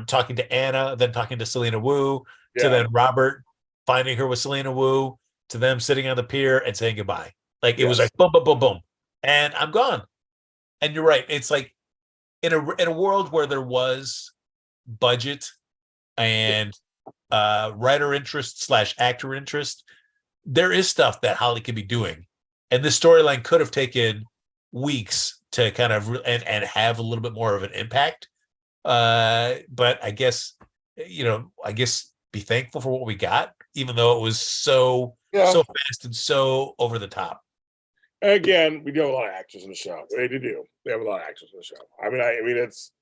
talking to Anna, then talking to Selena Wu, to then Robert finding her with Selena Wu, to them sitting on the pier and saying goodbye. Like, it was like boom, boom, boom, boom, and I'm gone. And you're right. It's like in a world where there was budget and writer interest / actor interest, there is stuff that Holly could be doing, and this storyline could have taken weeks to kind of and have a little bit more of an impact. But I guess be thankful for what we got, even though it was so fast and so over the top. And again, we do have a lot of actors in the show. They do. They have a lot of actors in the show. I mean, it's,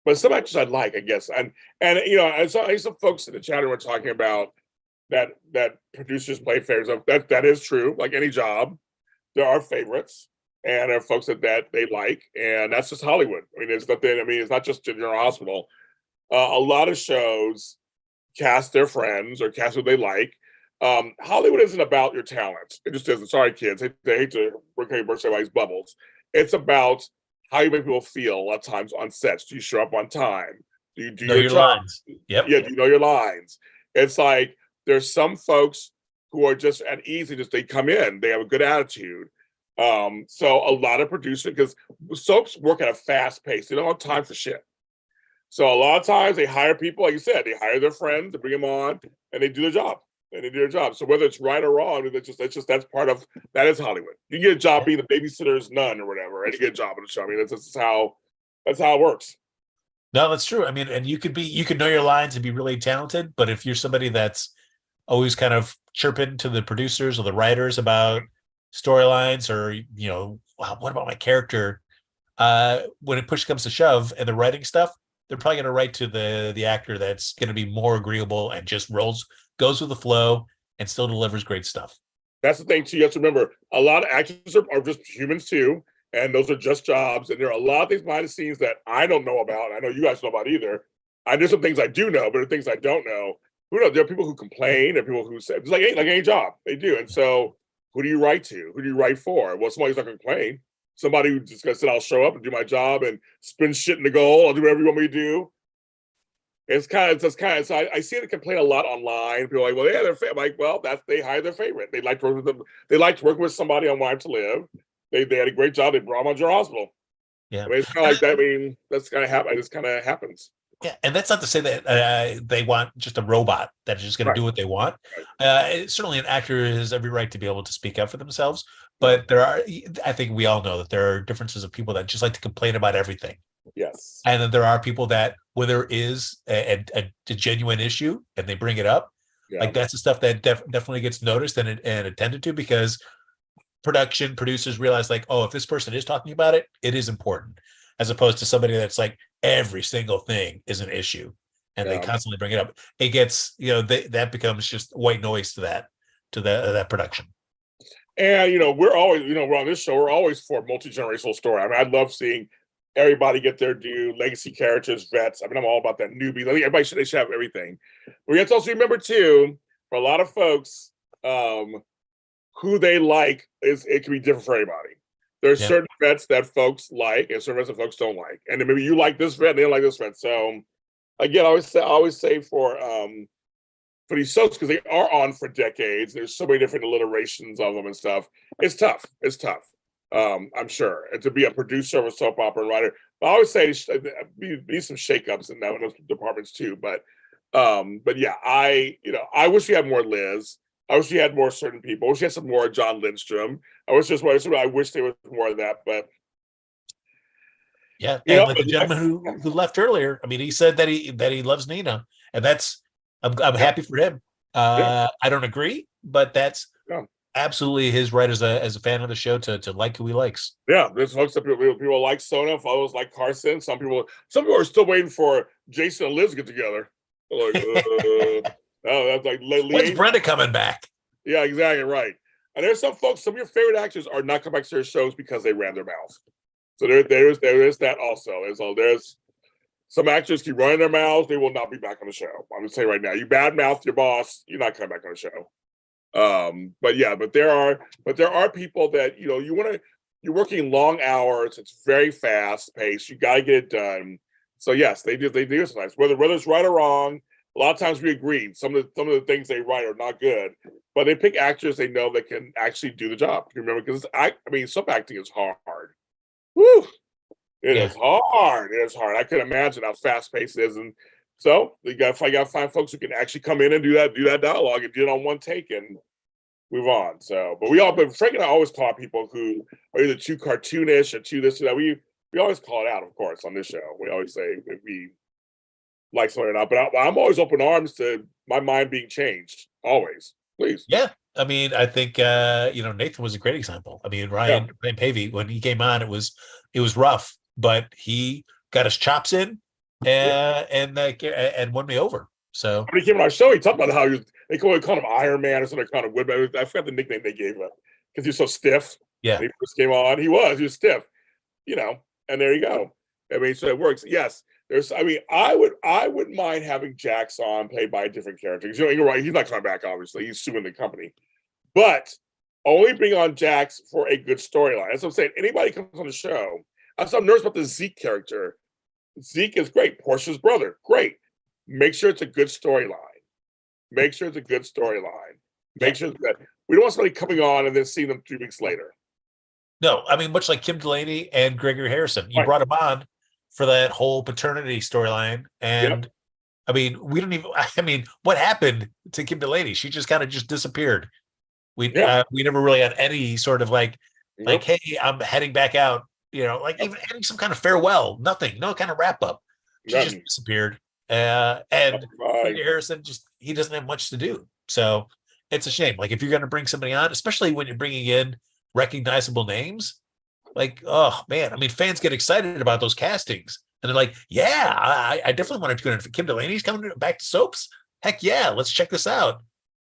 but some actors I like, I guess, and I saw some folks in the chat were talking about that producers play favorites. That is true. Like any job, there are favorites. and there are folks that they like, and that's just Hollywood. I mean, it's nothing. I mean, it's not just General Hospital. A lot of shows cast their friends or cast what they like. Hollywood isn't about your talent. It just isn't. Sorry, kids. They hate to burst everybody's bubbles. It's about how you make people feel a lot of times on sets. Do you show up on time? Do you do Know your your job? lines. Yep. Yeah, do you know your lines? It's like there's some folks who are just at ease and just they come in, they have a good attitude. So a lot of producers, because soaps work at a fast pace, they don't have time for shit. So a lot of times they hire people, like you said, they hire their friends, they bring them on, and they do their job. And they do their job. So whether it's right or wrong, that's part of that is Hollywood. You get a job being the babysitter's nun or whatever, and you get a job on the show. I mean, that's how it works. No, that's true. I mean, and you could know your lines and be really talented, but if you're somebody that's always kind of chirping to the producers or the writers about storylines or, wow, what about my character? When it push comes to shove and the writing stuff, they're probably going to write to the actor that's going to be more agreeable and just goes with the flow and still delivers great stuff. That's the thing too. You have to remember, a lot of actors are just humans too, and those are just jobs. And there are a lot of things behind the scenes that I don't know about. I know you guys know about either. There's some things I do know, but there are things I don't know. Who knows? There are people who complain, and people who say it's like any job they do. And so, who do you write to? Who do you write for? Well, somebody's not going to complain. Somebody who just gonna say, "I'll show up and do my job and spin shit in the goal. I'll do whatever you want me to do." It's kind of. So I see the complaint a lot online. People are like, "Well, yeah, they're like, well, they hire their favorite. They like to work with them. They liked working with somebody on Live to Live. They had a great job. They brought them on your hospital. Yeah, I mean, it's kind of like that. I mean, that's kind of happen. It just kind of happens. Yeah, and that's not to say that they want just a robot that is just going to do what they want. Certainly, an actor has every right to be able to speak up for themselves. But I think we all know that there are differences of people that just like to complain about everything. Yes. And then there are people that when there is a genuine issue and they bring it up, like that's the stuff that definitely gets noticed and attended to, because producers realize like, oh, if this person is talking about it, it is important, as opposed to somebody that's like every single thing is an issue and they constantly bring it up. It gets, that becomes just white noise to that production. And we're always, we're on this show, we're always for multi-generational story. I mean, I love seeing everybody get their due, legacy characters, vets. I mean, I'm all about that. Newbies. I think everybody should have everything. But we have to also remember too, for a lot of folks, who they like it can be different for everybody. There's certain vets that folks like, and certain vets that folks don't like. And then maybe you like this vet, and they don't like this vet. So again, I always say for these soaps, because they are on for decades, there's so many different alliterations of them and stuff. It's tough. I'm sure. And to be a producer of a soap opera and writer, but I always say be some shakeups in those departments too. But yeah, I wish we had more Liz. I wish we had more certain people. I wish we had some more John Lindstrom. I wish there was more of that. But yeah, and like the gentleman who left earlier, I mean, he said that he loves Nina, and that's I'm happy for him. I don't agree, but that's absolutely his right as a fan of the show to like who he likes. Yeah, there's folks that people like Sona, others like Carson. Some people are still waiting for Jason and Liz to get together. Like, that's like when's Brenda coming back? Yeah, exactly right. And there's some folks, some of your favorite actors are not coming back to their shows because they ran their mouth. So there is that also. There's some actors keep running their mouths, they will not be back on the show. I'm gonna say right now, you badmouth your boss, you're not coming back on the show. But there are people that you're working long hours, it's very fast paced, you gotta get it done. So yes, they do sometimes. Whether it's right or wrong, a lot of times we agree. Some of the things they write are not good, but they pick actors they know that can actually do the job. You remember, because I mean, soap acting is hard. Woo! It is hard. It is hard. I can imagine how fast paced it is, and so you got to find folks who can actually come in and do that dialogue and do it on one take and move on. So, but Frank and I always call out people who are either too cartoonish or too this or that. We always call it out, of course, on this show. We always say if we like something or not, but I'm always open arms to my mind being changed. Always, please. Yeah, I mean, I think Nathan was a great example. I mean, Ryan Pavey, when he came on, it was rough, but he got his chops in and won me over. So when he came on our show, he talked about how they called him Iron Man or something kind of Woodman. I forgot the nickname they gave him because he was so stiff. Yeah. When he first came on, he was stiff, and there you go. I mean, so it works. Yes, I wouldn't mind having Jax on played by a different character. You're right. He's not coming back. Obviously, he's suing the company, but only bring on Jax for a good storyline. That's what I'm saying. Anybody comes on the show. I'm nervous about the Zeke character. Zeke is great. Portia's brother, great. Make sure it's a good storyline. Make sure it's a good storyline. Make sure it's good. We don't want somebody coming on and then seeing them 3 weeks later. No, I mean, much like Kim Delaney and Gregory Harrison, you brought him on for that whole paternity storyline. And I mean, we don't even, I mean, what happened to Kim Delaney? She just kind of just disappeared. We never really had any sort of like, hey, I'm heading back out, even any some kind of farewell, nothing, no kind of wrap up. She just disappeared. And Gregory Harrison he doesn't have much to do. So it's a shame. Like if you're going to bring somebody on, especially when you're bringing in recognizable names, like, oh man, I mean, fans get excited about those castings and they're like, yeah, I definitely want to go in. Kim Delaney's coming back to soaps. Heck yeah, let's check this out.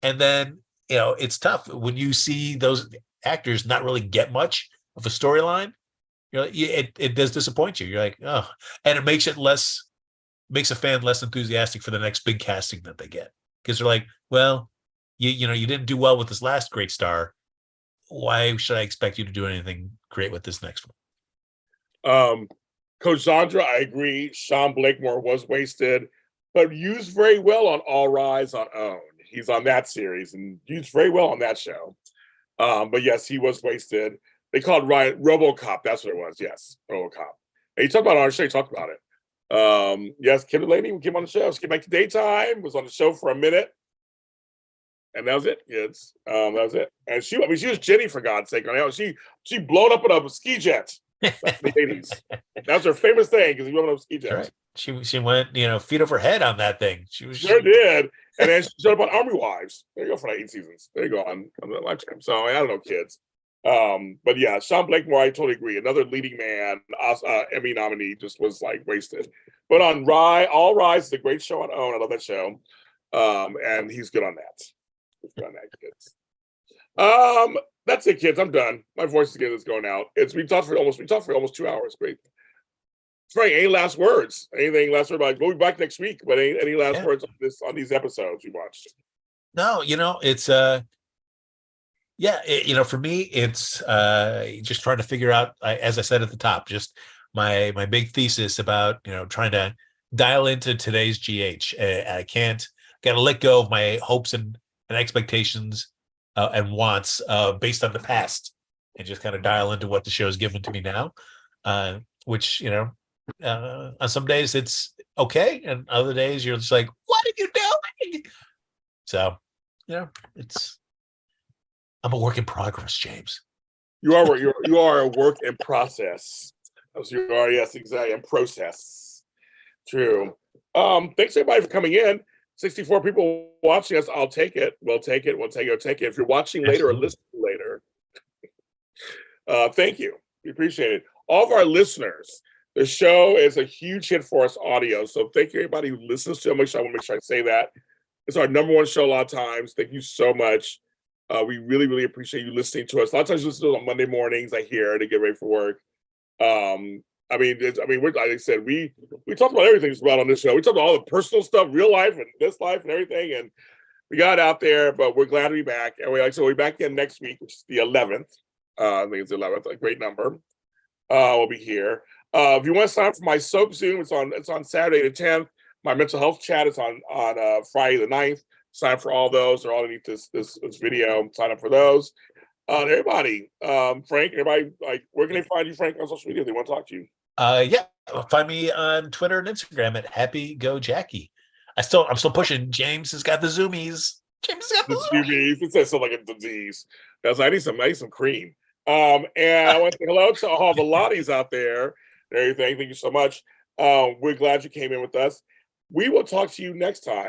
And then, it's tough when you see those actors not really get much of a storyline. It does disappoint you. You're like, oh, and it makes a fan less enthusiastic for the next big casting that they get. Because they're like, well, you didn't do well with this last great star. Why should I expect you to do anything great with this next one? Coach Zandra, I agree. Sean Blakemore was wasted, but used very well on All Rise on OWN. He's on that series and used very well on that show. But yes, he was wasted. They called Ryan RoboCop. That's what it was. Yes, RoboCop. And he talked about it on our show. He talked about it. Yes, Kim Delaney came on the show. She came back to daytime. Was on the show for a minute. And that was it, kids. That was it. And she was Jenny, for God's sake. She blowed up in a ski jet in the 80s. That was her famous thing because he blew up ski jets. Right. She went, feet over head on that thing. She did. And then she showed up on Army Wives. There you go for 8 seasons. There you go on the lifetime. So I don't know, kids. But yeah, Sean Blakemore, I totally agree. Another leading man, Emmy nominee, just was like wasted. But on All Rise is a great show on OWN. I love that show. And he's good on that. Kids. That's it, kids. I'm done. My voice is going out. We talked for almost 2 hours. Great. Frank, any last words? Anything last word about? We'll be back next week. But any last words on these episodes we watched? No, it's for me, it's just trying to figure out, as I said at the top, just my big thesis about trying to dial into today's GH. I got to let go of my hopes and expectations and wants based on the past, and just kind of dial into what the show is given to me now. Which on some days it's okay, and other days you're just like, what are you doing? So I'm a work in progress, James. You are a work in process. As you are, yes, exactly, in process. True. Thanks everybody for coming in. 64 people watching us. I'll take it. We'll take it. If you're watching later or listening later, thank you. We appreciate it. All of our listeners, the show is a huge hit for us audio. So thank you everybody who listens to it. I want to make sure I say that. It's our number one show a lot of times. Thank you so much. We really, really appreciate you listening to us. A lot of times you listen to us on Monday mornings. I hear to get ready for work. Like I said, we talked about everything just about on this show. We talked about all the personal stuff, real life and this life and everything, and we got out there. But we're glad to be back. And we'll be back again next week, which is the 11th. I think it's the 11th, a great number. We'll be here. If you want to sign up for my soap Zoom, it's on Saturday the 10th. My mental health chat is on Friday the 9th. Sign up for all those. They're all underneath this video. Sign up for those. Everybody, Frank, everybody, where can they find you, Frank, on social media if they want to talk to you? Find me on Twitter and Instagram at HappyGoJackie. I'm still pushing. James has got the zoomies. James has got the zoomies. It says something like a disease. I need some cream. And I want to say hello to all the Lotties out there and everything. Thank you so much. We're glad you came in with us. We will talk to you next time.